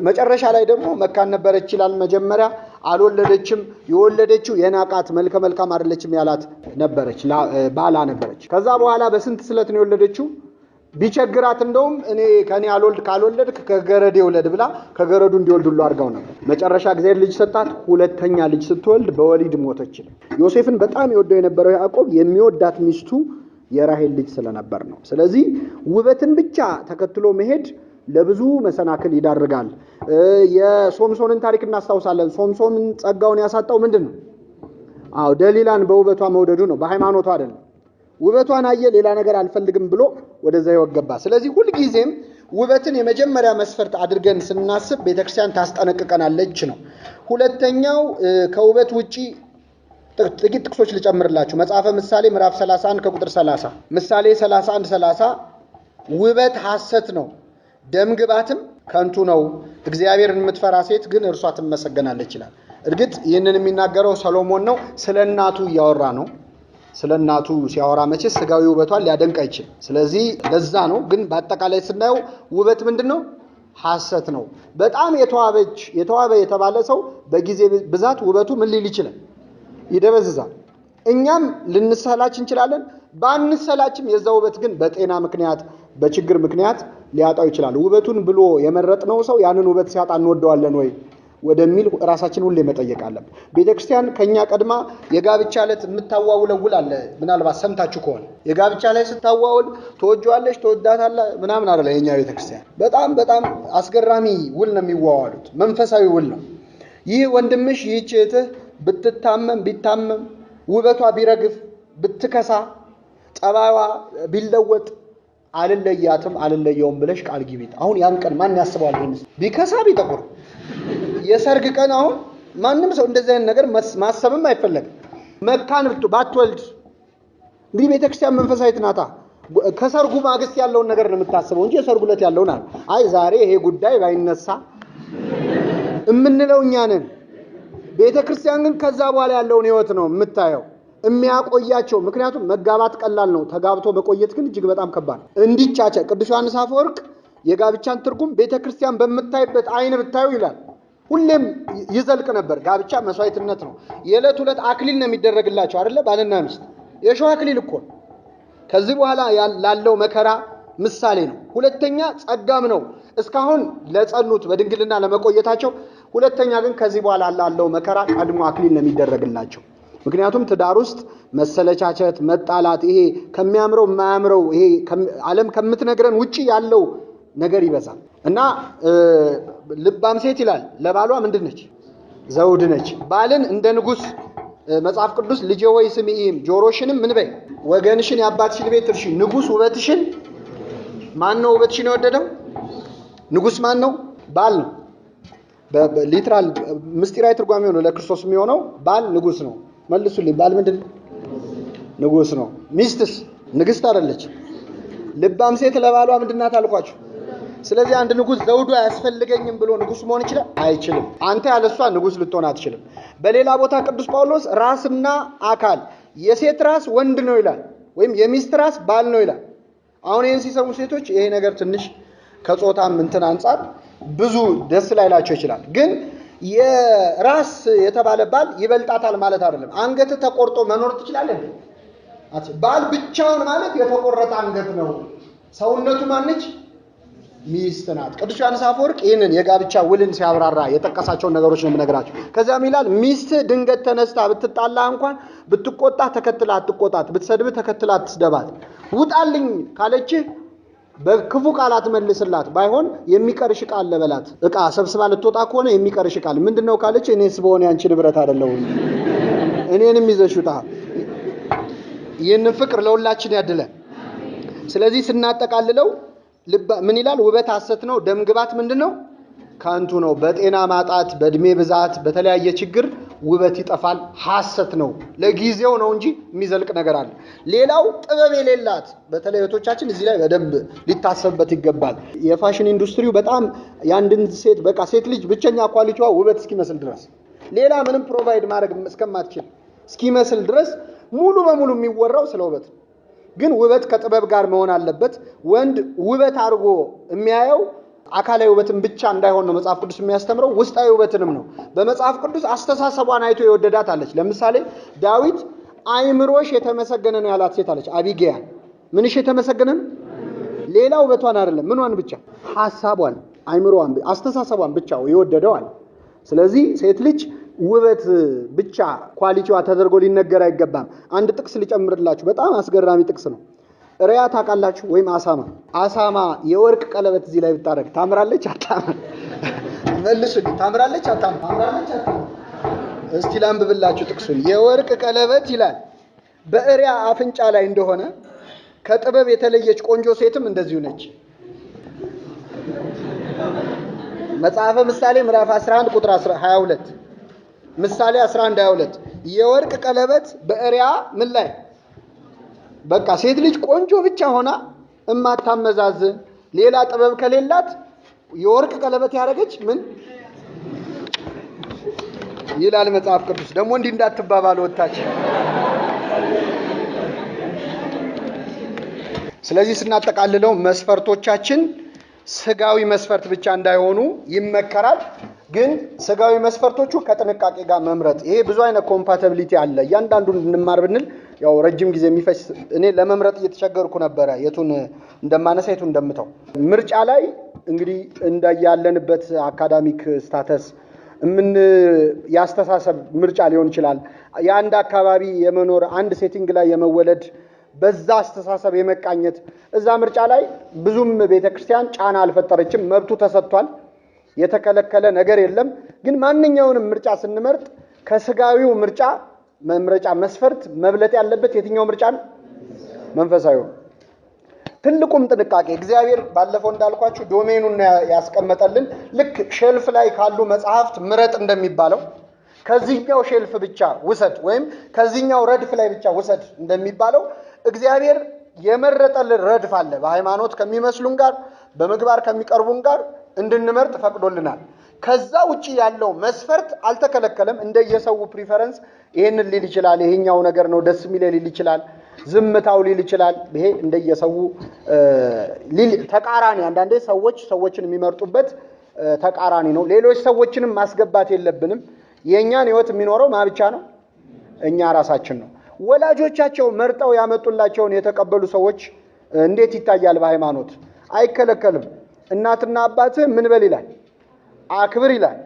መጨረሻ ላይ ደግሞ መካን ነበረች ይችላል። መጀመሪያ አልወለደችም። የወለደችው የናቃት መልከ መልካም አይደለችም ያላት ነበረች፣ ባላ ነበረች። ከዛ በኋላ በስንት ስለት ነው የወለደችው? ቢቸግራት እንደውም እኔ ከኔ ካልወለድክ ከገረድ ይወለድ ብላ ከገረዱ እንዲወልድ ሁሉ አድርጋው ነበር። መጨረሻ እግዚአብሔር ልጅ ሰጣት። ሁለተኛ ልጅ ስትወልድ በወሊድ ሞተች። ዮሴፍን በጣም ይወደው የነበረው ያዕቆብ የሚወዳት ሚስቱ የራሔል ልጅ ስለነበር ነው። ስለዚህ ውበትን ብቻ ተከትሎ መሄድ ለብዙ መሰናክል ይዳርጋል። የሶምሶንን ታሪክ እናስታውሳለን። ሶምሶንን ጸጋውን ያሳጣው ምንድነው? ደሊላን በውበቷ መውደዱ ነው፣ በሃይማኖቷ አይደለም። ውበቷን አየ፣ ሌላ ነገር አልፈልግም ብሎ ወደዛ ይወገባ። ስለዚህ ሁሉ ጊዜም ውበትን የመጀመሪያ መስፈርት አድርገን ስናስብ ቤተክርስቲያን ታስጠነቅቀናለች ነው። ሁለተኛው ከውበት ውጪ ጥቂት ጥቅሶች ልጨምርላችሁ። መጽሐፈ ምሳሌ ምዕራፍ 31 ከቁጥር 30 ምሳሌ 31:30 ውበት ሐሰት ነው፣ ደም ግባትም ከንቱ ነው፣ እግዚአብሔርን የምትፈራ ሴት ግን እርሷ ትመሰገናለች ይላል። እርግጥ ይህንን የሚናገረው ሰሎሞን ነው። ስለ እናቱ እያወራ ነው። ስለ እናቱ ሲያወራ መቼስ ስጋዊ ውበቷን ሊያደንቅ አይችልም። ስለዚህ ለዛ ነው። ግን በአጠቃላይ ስናየው ውበት ምንድነው? ሐሰት ነው። በጣም የተዋበ የተባለ ሰው በጊዜ ብዛት ውበቱ ምን ሊል ይችላል? ይደበዝዛል። እኛም ልንሰላች እንችላለን። ባንሰላችም የዛ ውበት ግን በጤና ምክንያት በችግር ምክንያት ሊያጣው ይችላል። ውበቱን ብሎ የመረጥነው ሰው ያንን ውበት ሲያጣ እንወደዋለን ወይ ወደሚል ራሳችን ሁሌ መጠየቅ አለብን። ቤተክርስቲያን ከኛ ቀድማ የጋብቻ ዕለት የምታዋውለው ውል አለ። ምናልባት ሰምታችሁ ከሆነ የጋብቻ ላይ ስታዋውል ትወጂዋለሽ፣ ትወዳታለህ ምናምን አይደለ። የኛ ቤተክርስቲያን በጣም አስገራሚ ውል ነው የሚዋዋሉት። መንፈሳዊ ውል ነው። ይህ ወንድምሽ ይህች እህትህ ብትታመም ቢታመም ውበቷ ቢረግፍ ብትከሳ ጠባይዋ ቢለወጥ አልለያትም አልለየውም ብለሽ ቃል ግቢት። አሁን ያን ቀን ማን ያስባል? ቢከሳ ቢጠቁር የሰርግ ቀን አሁን ማንም ሰው እንደዚህ አይነት ነገር ማሰብም አይፈለግም። መካን ባትወልድ እንግዲህ ቤተክርስቲያን መንፈሳዊት ናታ። ከሰርጉ ማግስት ያለውን ነገር ነው የምታስበው እንጂ የሰርጉ ዕለት ያለውን አይ ዛሬ ይሄ ጉዳይ ባይነሳ እምንለው እኛ ነን። ቤተክርስቲያን ግን ከዛ በኋላ ያለውን ህይወት ነው የምታየው የሚያቆያቸው። ምክንያቱም መጋባት ቀላል ነው፣ ተጋብቶ መቆየት ግን እጅግ በጣም ከባድ ነው። እንዲቻቸ ቅዱስ ዮሐንስ አፈወርቅ የጋብቻን ትርጉም ቤተክርስቲያን በምታይበት አይን ብታዩ ይላል። ሁሌም ይዘልቅ ነበር። ጋብቻ መስዋዕትነት ነው። የዕለት ዕለት አክሊል ነው የሚደረግላቸው አይደለ? ባልና ሚስት የሸዋ አክሊል እኮ ከዚህ በኋላ ላለው መከራ ምሳሌ ነው። ሁለተኛ ጸጋም ነው እስካሁን ለጸኑት በድንግልና ለመቆየታቸው። ሁለተኛ ግን ከዚህ በኋላ ላለው መከራ ቀድሞ አክሊል ነው የሚደረግላቸው። ምክንያቱም ትዳር ውስጥ መሰለቻቸት፣ መጣላት፣ ይሄ ከሚያምረው የማያምረው ይሄ ዓለም ከምትነግረን ውጪ ያለው ነገር ይበዛል እና ልባም ሴት ይላል ለባሏ ምንድን ነች? ዘውድ ነች። ባልን እንደ ንጉሥ መጽሐፍ ቅዱስ ልጄ ሆይ ስሚም ጆሮሽንም ምን በይ ወገንሽን የአባትሽን ቤት እርሺ። ንጉሥ ውበትሽን ማን ነው ውበትሽን የወደደው? ንጉሥ ማን ነው? ባል ነው። በሊትራል ምስጢራዊ ትርጓሜ ነው ለክርስቶስ የሚሆነው ባል ንጉሥ ነው። መልሱልኝ፣ ባል ምንድን ነው? ንጉሥ ነው። ሚስትስ ንግሥት አይደለች። ልባም ሴት ለባሏ ምንድናት አልኳችሁ? ስለዚህ አንድ ንጉሥ ዘውዱ አያስፈልገኝም ብሎ ንጉሥ መሆን ይችላል? አይችልም። አንተ ያለሷ ንጉሥ ልትሆን አትችልም። በሌላ ቦታ ቅዱስ ጳውሎስ ራስና አካል የሴት ራስ ወንድ ነው ይላል፣ ወይም የሚስት ራስ ባል ነው ይላል። አሁን ይህን ሲሰሙ ሴቶች ይሄ ነገር ትንሽ ከጾታም እንትን አንጻር ብዙ ደስ ላይላቸው ይችላል። ግን የራስ የተባለ ባል ይበልጣታል ማለት አይደለም። አንገት ተቆርጦ መኖር ትችላለህ? ባል ብቻውን ማለት የተቆረጠ አንገት ነው። ሰውነቱ ማነች? ሚስት ናት። ቅዱስ ዮሐንስ አፈወርቅ ይህንን የጋብቻ ውልን ሲያብራራ የጠቀሳቸውን ነገሮች ነው የምነግራቸው። ከዚያም ይላል ሚስት ድንገት ተነስታ ብትጣላ እንኳን ብትቆጣ ተከትላ አትቆጣት፣ ብትሰድብ ተከትላ አትስደባት። ውጣልኝ ካለችህ በክፉ ቃል አትመልስላት፣ ባይሆን የሚቀርሽ ቃል ለበላት። ዕቃ ሰብስባ ልትወጣ ከሆነ የሚቀርሽ ቃል ምንድነው ካለች እኔስ በሆነ ያንቺ ንብረት አይደለሁም እኔንም ይዘሽ ውጣ። ይህንን ፍቅር ለሁላችን ያድለን። ስለዚህ ስናጠቃልለው ምን ይላል? ውበት ሐሰት ነው። ደምግባት ምንድነው? ከንቱ ነው። በጤና ማጣት፣ በእድሜ ብዛት፣ በተለያየ ችግር ውበት ይጠፋል። ሐሰት ነው። ለጊዜው ነው እንጂ የሚዘልቅ ነገር አለ። ሌላው ጥበብ የሌላት በተለይ እህቶቻችን እዚህ ላይ በደንብ ሊታሰብበት ይገባል። የፋሽን ኢንዱስትሪው በጣም ያንድን ሴት በቃ ሴት ልጅ ብቸኛ ኳሊቲዋ ውበት እስኪመስል ድረስ ሌላ ምንም ፕሮቫይድ ማድረግ እስከማትችል እስኪመስል ድረስ ሙሉ በሙሉ የሚወራው ስለ ውበት ነው። ግን ውበት ከጥበብ ጋር መሆን አለበት። ወንድ ውበት አድርጎ የሚያየው አካላዊ ውበትን ብቻ እንዳይሆን ነው መጽሐፍ ቅዱስ የሚያስተምረው፣ ውስጣዊ ውበትንም ነው። በመጽሐፍ ቅዱስ አስተሳሰቧን አይቶ የወደዳት አለች። ለምሳሌ ዳዊት አይምሮሽ የተመሰገነ ነው ያላት ሴት አለች አቢግያ። ምንሽ የተመሰገነ ነው? ሌላ ውበቷን አይደለም፣ ምኗን ብቻ? ሐሳቧን፣ አይምሮዋን፣ አስተሳሰቧን ብቻ የወደደው አለ። ስለዚህ ሴት ልጅ ውበት ብቻ ኳሊቲዋ ተደርጎ ሊነገር አይገባም። አንድ ጥቅስ ልጨምርላችሁ፣ በጣም አስገራሚ ጥቅስ ነው። ሪያ ታውቃላችሁ? ወይም አሳማ የወርቅ ቀለበት እዚህ ላይ ብታረግ ታምራለች አታምር? መልሱልኝ። ታምራለች አታምር? ታምራለች አታምር? እስቲ ላንብብላችሁ ጥቅሱን። የወርቅ ቀለበት ይላል በሪያ አፍንጫ ላይ እንደሆነ ከጥበብ የተለየች ቆንጆ ሴትም እንደዚሁ ነች። መጽሐፈ ምሳሌ ምዕራፍ 11 ቁጥር 22 ምሳሌ 11:22 የወርቅ ቀለበት በእሪያ ምን ላይ? በቃ ሴት ልጅ ቆንጆ ብቻ ሆና እማታመዛዝን ሌላ ጥበብ ከሌላት የወርቅ ቀለበት ያደረገች ምን ይላል መጽሐፍ ቅዱስ? ደግሞ እንዲህ እንዳትባባሉ ወጣች። ስለዚህ ስናጠቃልለው መስፈርቶቻችን ስጋዊ መስፈርት ብቻ እንዳይሆኑ ይመከራል። ግን ስጋዊ መስፈርቶቹ ከጥንቃቄ ጋር መምረጥ ይሄ ብዙ አይነት ኮምፓቲቢሊቲ አለ። እያንዳንዱን እንማር ብንል ያው ረጅም ጊዜ የሚፈጅ እኔ ለመምረጥ እየተቸገርኩ ነበረ የቱን እንደማነሳ የቱን እንደምተው። ምርጫ ላይ እንግዲህ እንደያለንበት አካዳሚክ ስታተስ ምን ያስተሳሰብ ምርጫ ሊሆን ይችላል። የአንድ አካባቢ የመኖር አንድ ሴቲንግ ላይ የመወለድ በዛ አስተሳሰብ የመቃኘት እዛ ምርጫ ላይ ብዙም ቤተክርስቲያን ጫና አልፈጠረችም። መብቱ ተሰጥቷል። የተከለከለ ነገር የለም። ግን ማንኛውንም ምርጫ ስንመርጥ ከስጋዊው ምርጫ መምረጫ መስፈርት መብለጥ ያለበት የትኛው ምርጫ ነው? መንፈሳዊው። ትልቁም ጥንቃቄ እግዚአብሔር ባለፈው እንዳልኳችሁ ዶሜኑን ያስቀመጠልን ልክ ሼልፍ ላይ ካሉ መጽሐፍት ምረጥ እንደሚባለው ከዚህኛው ሼልፍ ብቻ ውሰድ ወይም ከዚህኛው ረድፍ ላይ ብቻ ውሰድ እንደሚባለው እግዚአብሔር የመረጠልን ረድፍ አለ። በሃይማኖት ከሚመስሉን ጋር በምግባር ከሚቀርቡን ጋር እንድንመርጥ ፈቅዶልናል። ከዛ ውጪ ያለው መስፈርት አልተከለከለም። እንደየሰው ፕሪፈረንስ ይሄንን ሊል ይችላል። ይሄኛው ነገር ነው ደስ የሚለው ሊል ይችላል። ዝምታው ሊል ይችላል። ይሄ እንደየሰው ተቃራኒ አንዳንዴ ሰዎችን የሚመርጡበት ተቃራኒ ነው። ሌሎች ሰዎችንም ማስገባት የለብንም። የኛን ህይወት የሚኖረው ማብቻ ነው እኛ ራሳችን ነው። ወላጆቻቸው መርጠው ያመጡላቸውን የተቀበሉ ሰዎች እንዴት ይታያል? በሃይማኖት አይከለከልም። እናትና አባትህ ምን በል ይላል? አክብር ይላል።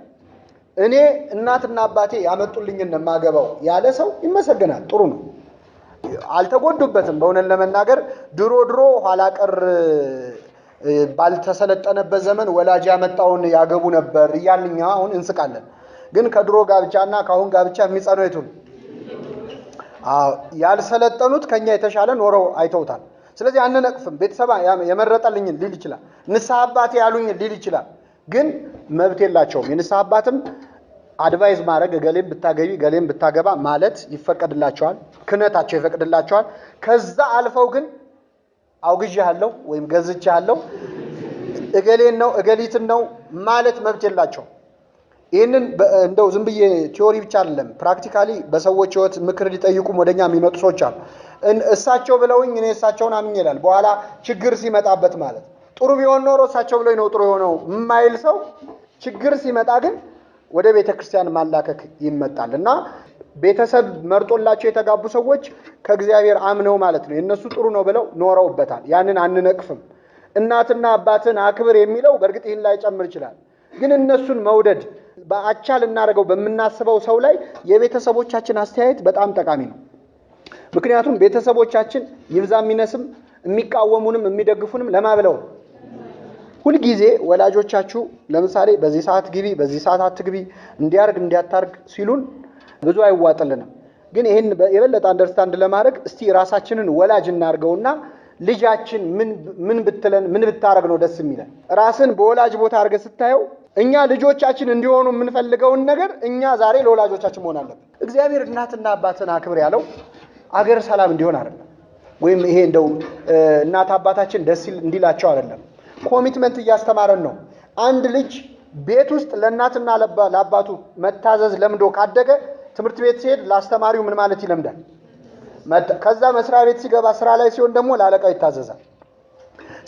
እኔ እናትና አባቴ ያመጡልኝን ማገባው ያለ ሰው ይመሰገናል። ጥሩ ነው። አልተጎዱበትም። በእውነት ለመናገር ድሮ ኋላ ቀር ባልተሰለጠነበት ዘመን ወላጅ ያመጣውን ያገቡ ነበር እያልኛ አሁን እንስቃለን። ግን ከድሮ ጋብቻና ካሁን ጋብቻ የሚጸነው የቱ? ያልሰለጠኑት ከኛ የተሻለ ኖረው አይተውታል። ስለዚህ አንነቅፍም። ቤተሰብ የመረጠልኝን ሊል ይችላል። ንስሐ አባቴ ያሉኝን ሊል ይችላል። ግን መብት የላቸውም። የንስሐ አባትም አድቫይዝ ማድረግ ገሌም ብታገቢ ገሌም ብታገባ ማለት ይፈቀድላቸዋል። ክህነታቸው ይፈቅድላቸዋል። ከዛ አልፈው ግን አውግዣለሁ ወይም ገዝቻለሁ እገሌን ነው እገሊትን ነው ማለት መብት የላቸውም። ይህንን እንደው ዝም ብዬ ቲዮሪ ብቻ አይደለም፣ ፕራክቲካሊ በሰዎች ህይወት ምክር ሊጠይቁም ወደኛ የሚመጡ ሰዎች አሉ። እሳቸው ብለውኝ እኔ እሳቸውን አምኜ ይላል። በኋላ ችግር ሲመጣበት ማለት ጥሩ ቢሆን ኖሮ እሳቸው ብለውኝ ነው ጥሩ የሆነው የማይል ሰው ችግር ሲመጣ ግን ወደ ቤተክርስቲያን ማላከክ ይመጣል። እና ቤተሰብ መርጦላቸው የተጋቡ ሰዎች ከእግዚአብሔር አምነው ማለት ነው የነሱ ጥሩ ነው ብለው ኖረውበታል። ያንን አንነቅፍም። እናትና አባትን አክብር የሚለው በእርግጥ ይህን ላይ ጨምር ይችላል። ግን እነሱን መውደድ በአቻ ልናደርገው በምናስበው ሰው ላይ የቤተሰቦቻችን አስተያየት በጣም ጠቃሚ ነው። ምክንያቱም ቤተሰቦቻችን ይብዛም ይነስም የሚቃወሙንም የሚደግፉንም ለማብለው ሁልጊዜ ወላጆቻችሁ ለምሳሌ በዚህ ሰዓት ግቢ በዚህ ሰዓት አትግቢ እንዲያርግ እንዲያታርግ ሲሉን ብዙ አይዋጥልንም። ግን ይሄን የበለጠ አንደርስታንድ ለማድረግ እስቲ ራሳችንን ወላጅ እናርገውና ልጃችን ምን ብትለን ምን ብታረግ ነው ደስ የሚለን? ራስን በወላጅ ቦታ አርገ ስታየው እኛ ልጆቻችን እንዲሆኑ የምንፈልገውን ነገር እኛ ዛሬ ለወላጆቻችን መሆን አለብን። እግዚአብሔር እናትና አባትን አክብር ያለው አገር ሰላም እንዲሆን አይደለም፣ ወይም ይሄ እንደው እናት አባታችን ደስ እንዲላቸው አይደለም። ኮሚትመንት እያስተማረን ነው። አንድ ልጅ ቤት ውስጥ ለእናትና ለአባቱ መታዘዝ ለምዶ ካደገ ትምህርት ቤት ሲሄድ ለአስተማሪው ምን ማለት ይለምዳል። ከዛ መስሪያ ቤት ሲገባ ስራ ላይ ሲሆን ደግሞ ለአለቃው ይታዘዛል።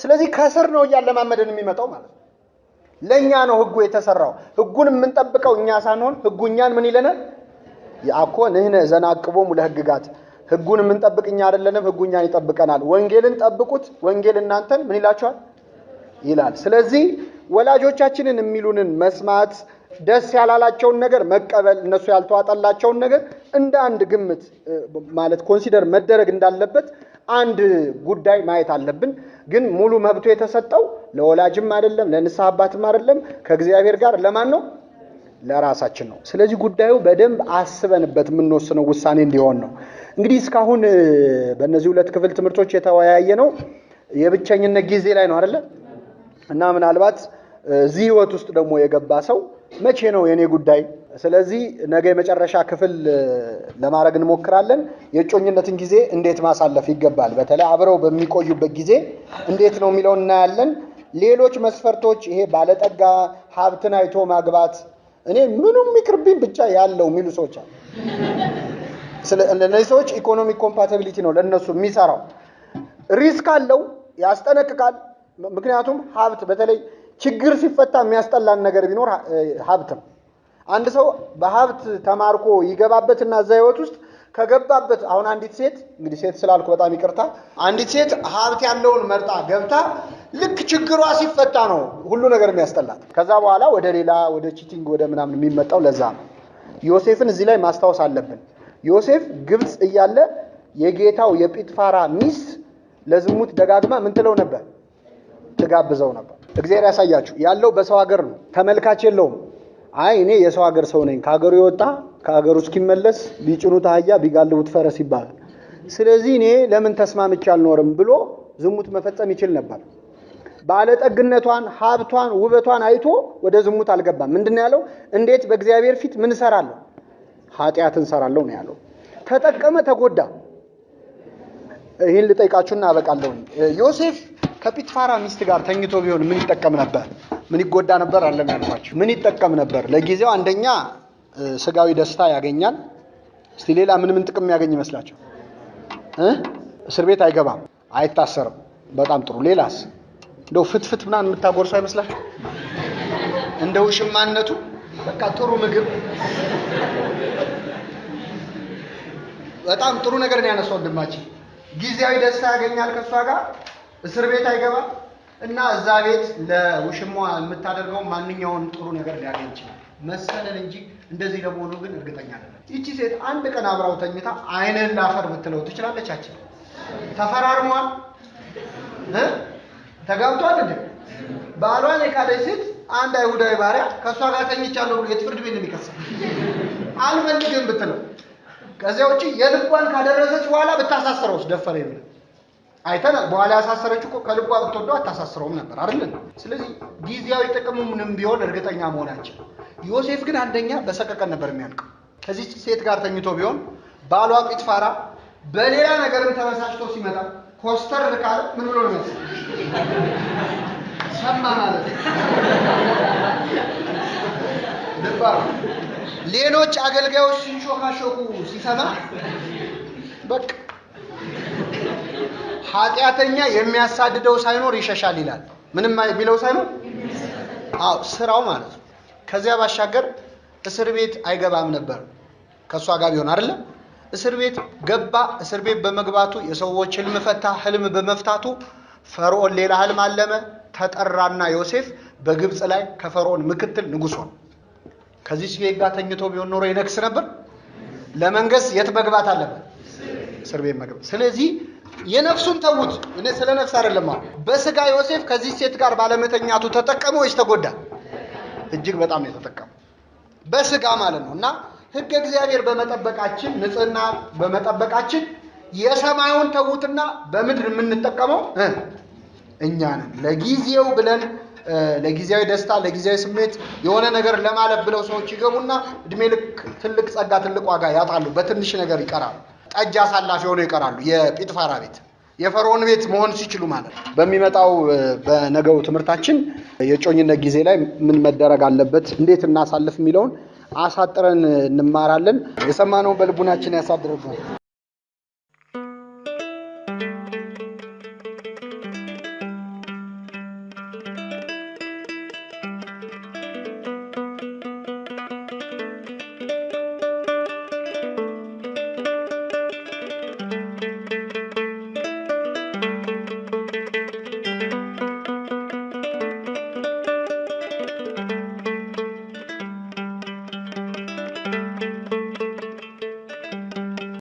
ስለዚህ ከስር ነው እያለማመደን የሚመጣው ማለት ነው። ለኛ ነው ህጉ የተሰራው። ህጉን የምንጠብቀው እኛ ሳንሆን ህጉ እኛን ምን ይለናል? ያኮ ነህነ ዘናቅቦሙ ለህግጋት። ህጉን የምንጠብቅ እኛ አይደለንም፣ ህጉ እኛን ይጠብቀናል። ወንጌልን ጠብቁት፣ ወንጌል እናንተን ምን ይላችኋል ይላል። ስለዚህ ወላጆቻችንን የሚሉንን መስማት፣ ደስ ያላላቸውን ነገር መቀበል፣ እነሱ ያልተዋጠላቸውን ነገር እንደ አንድ ግምት ማለት ኮንሲደር መደረግ እንዳለበት አንድ ጉዳይ ማየት አለብን። ግን ሙሉ መብቱ የተሰጠው ለወላጅም አይደለም ለንስሐ አባትም አይደለም፣ ከእግዚአብሔር ጋር ለማን ነው? ለራሳችን ነው። ስለዚህ ጉዳዩ በደንብ አስበንበት የምንወስነው ውሳኔ እንዲሆን ነው። እንግዲህ እስካሁን በእነዚህ ሁለት ክፍል ትምህርቶች የተወያየ ነው የብቸኝነት ጊዜ ላይ ነው አይደለ? እና ምናልባት እዚህ ህይወት ውስጥ ደግሞ የገባ ሰው መቼ ነው የኔ ጉዳይ? ስለዚህ ነገ የመጨረሻ ክፍል ለማድረግ እንሞክራለን። የእጮኝነትን ጊዜ እንዴት ማሳለፍ ይገባል፣ በተለይ አብረው በሚቆዩበት ጊዜ እንዴት ነው የሚለውን እናያለን። ሌሎች መስፈርቶች ይሄ ባለጠጋ ሀብትን አይቶ ማግባት እኔ ምኑም ይቅርብኝ ብቻ ያለው የሚሉ ሰዎች አሉ። እነዚህ ሰዎች ኢኮኖሚክ ኮምፓቲቢሊቲ ነው ለነሱ የሚሰራው። ሪስክ አለው፣ ያስጠነቅቃል። ምክንያቱም ሀብት በተለይ ችግር ሲፈታ የሚያስጠላን ነገር ቢኖር ሀብት ነው። አንድ ሰው በሀብት ተማርኮ ይገባበትና እዛ ህይወት ውስጥ ከገባበት አሁን አንዲት ሴት እንግዲህ ሴት ስላልኩ በጣም ይቅርታ፣ አንዲት ሴት ሀብት ያለውን መርጣ ገብታ ልክ ችግሯ ሲፈታ ነው ሁሉ ነገር የሚያስጠላት። ከዛ በኋላ ወደ ሌላ ወደ ቺቲንግ ወደ ምናምን የሚመጣው ለዛ ነው። ዮሴፍን እዚህ ላይ ማስታወስ አለብን። ዮሴፍ ግብጽ እያለ የጌታው የጲጥፋራ ሚስት ለዝሙት ደጋግማ ምን ትለው ነበር? ትጋብዘው ነበር። እግዚአብሔር ያሳያችሁ። ያለው በሰው ሀገር ነው፣ ተመልካች የለውም። አይ እኔ የሰው ሀገር ሰው ነኝ፣ ከሀገሩ የወጣ ከሀገሩ እስኪመለስ ቢጭኑት አህያ ቢጋልቡት ፈረስ ይባላል። ስለዚህ እኔ ለምን ተስማምቼ አልኖርም ብሎ ዝሙት መፈጸም ይችል ነበር። ባለጠግነቷን፣ ሀብቷን፣ ውበቷን አይቶ ወደ ዝሙት አልገባም። ምንድነው ያለው? እንዴት በእግዚአብሔር ፊት ምን እሰራለሁ? ኃጢአትን እሰራለሁ ነው ያለው። ተጠቀመ፣ ተጎዳ። ይህን ልጠይቃችሁና አበቃለሁ። ዮሴፍ ከጲጥፋራ ሚስት ጋር ተኝቶ ቢሆን ምን ይጠቀም ነበር? ምን ይጎዳ ነበር? አለም ያልኳችሁ ምን ይጠቀም ነበር? ለጊዜው አንደኛ ስጋዊ ደስታ ያገኛል። እስቲ ሌላ ምን ጥቅም ያገኝ ይመስላችሁ? እስር ቤት አይገባም፣ አይታሰርም። በጣም ጥሩ። ሌላስ? እንደው ፍትፍት ምናምን የምታጎርሱ አይመስላችሁ? እንደው ሽማነቱ በቃ ጥሩ ምግብ፣ በጣም ጥሩ ነገር ነው ያነሳው ወንድማችን። ጊዜያዊ ደስታ ያገኛል ከሷ ጋር፣ እስር ቤት አይገባም እና እዛ ቤት ለውሽሟ የምታደርገው ማንኛውንም ጥሩ ነገር ሊያገኝ ይችላል መሰለን እንጂ እንደዚህ ለመሆኑ ግን እርግጠኛ አይደለም። ይቺ ሴት አንድ ቀን አብራው ተኝታ አይነን ላፈር ብትለው ትችላለች? አችል ተፈራርሟል፣ ተጋብቷል። እንዴ ባሏን የካደች ሴት አንድ አይሁዳዊ ባሪያ ከሷ ጋር ተኝቻለሁ ብሎ የፍርድ ቤት የሚከሰው አልፈልግም ብትለው፣ ከዚያ ውጪ የልቧን ካደረሰች በኋላ ብታሳስረውስ ደፈረ ይብለ አይተናል። በኋላ ያሳሰረችው እኮ ከልቧ ብትወደው አታሳስረውም ነበር አይደል? ስለዚህ ጊዜያዊ ጥቅሙ ምንም ቢሆን እርግጠኛ መሆናችን። ዮሴፍ ግን አንደኛ በሰቀቀን ነበር የሚያልቀው። ከዚህ ሴት ጋር ተኝቶ ቢሆን ባሏ ጲጥፋራ በሌላ ነገርም ተበሳጭቶ ሲመጣ ኮስተር ካለ ምን ብሎ ነው የሚያስብ? ሰማ ማለት ልባር ሌሎች አገልጋዮች ሲንሾካሾኩ ሲሰማ በቃ ኃጢአተኛ የሚያሳድደው ሳይኖር ይሸሻል ይላል። ምንም የሚለው ሳይኖር አዎ ስራው ማለት ነው። ከዚያ ባሻገር እስር ቤት አይገባም ነበር ከሷ ጋር ቢሆን አይደለ? እስር ቤት ገባ። እስር ቤት በመግባቱ የሰዎች ህልም ፈታ። ህልም በመፍታቱ ፈርዖን ሌላ ህልም አለመ። ተጠራና ዮሴፍ በግብጽ ላይ ከፈርዖን ምክትል ንጉስ ሆነ። ከዚህ ሴት ጋር ተኝቶ ቢሆን ኖሮ ይነግስ ነበር። ለመንገስ የት መግባት አለበት? እስር ቤት መግባት። ስለዚህ የነፍሱን ተውት። እኔ ስለ ነፍስ አይደለም። በስጋ ዮሴፍ ከዚህ ሴት ጋር ባለመተኛቱ ተጠቀመ ወይስ ተጎዳ? እጅግ በጣም ነው የተጠቀመው፣ በስጋ ማለት ነው። እና ህግ እግዚአብሔር በመጠበቃችን ንጽህና በመጠበቃችን የሰማዩን ተውትና በምድር የምንጠቀመው እኛ ነን። ለጊዜው ብለን ለጊዜያዊ ደስታ ለጊዜያዊ ስሜት የሆነ ነገር ለማለፍ ብለው ሰዎች ይገቡና እድሜ ልክ ትልቅ ጸጋ ትልቅ ዋጋ ያጣሉ። በትንሽ ነገር ይቀራሉ። ጠጅ አሳላፊ ሆነው ይቀራሉ። የጲጥፋራ ቤት የፈርዖን ቤት መሆን ሲችሉ ማለት ነው። በሚመጣው በነገው ትምህርታችን የጮኝነት ጊዜ ላይ ምን መደረግ አለበት፣ እንዴት እናሳልፍ የሚለውን አሳጥረን እንማራለን። የሰማነውን በልቡናችን ያሳድርብን።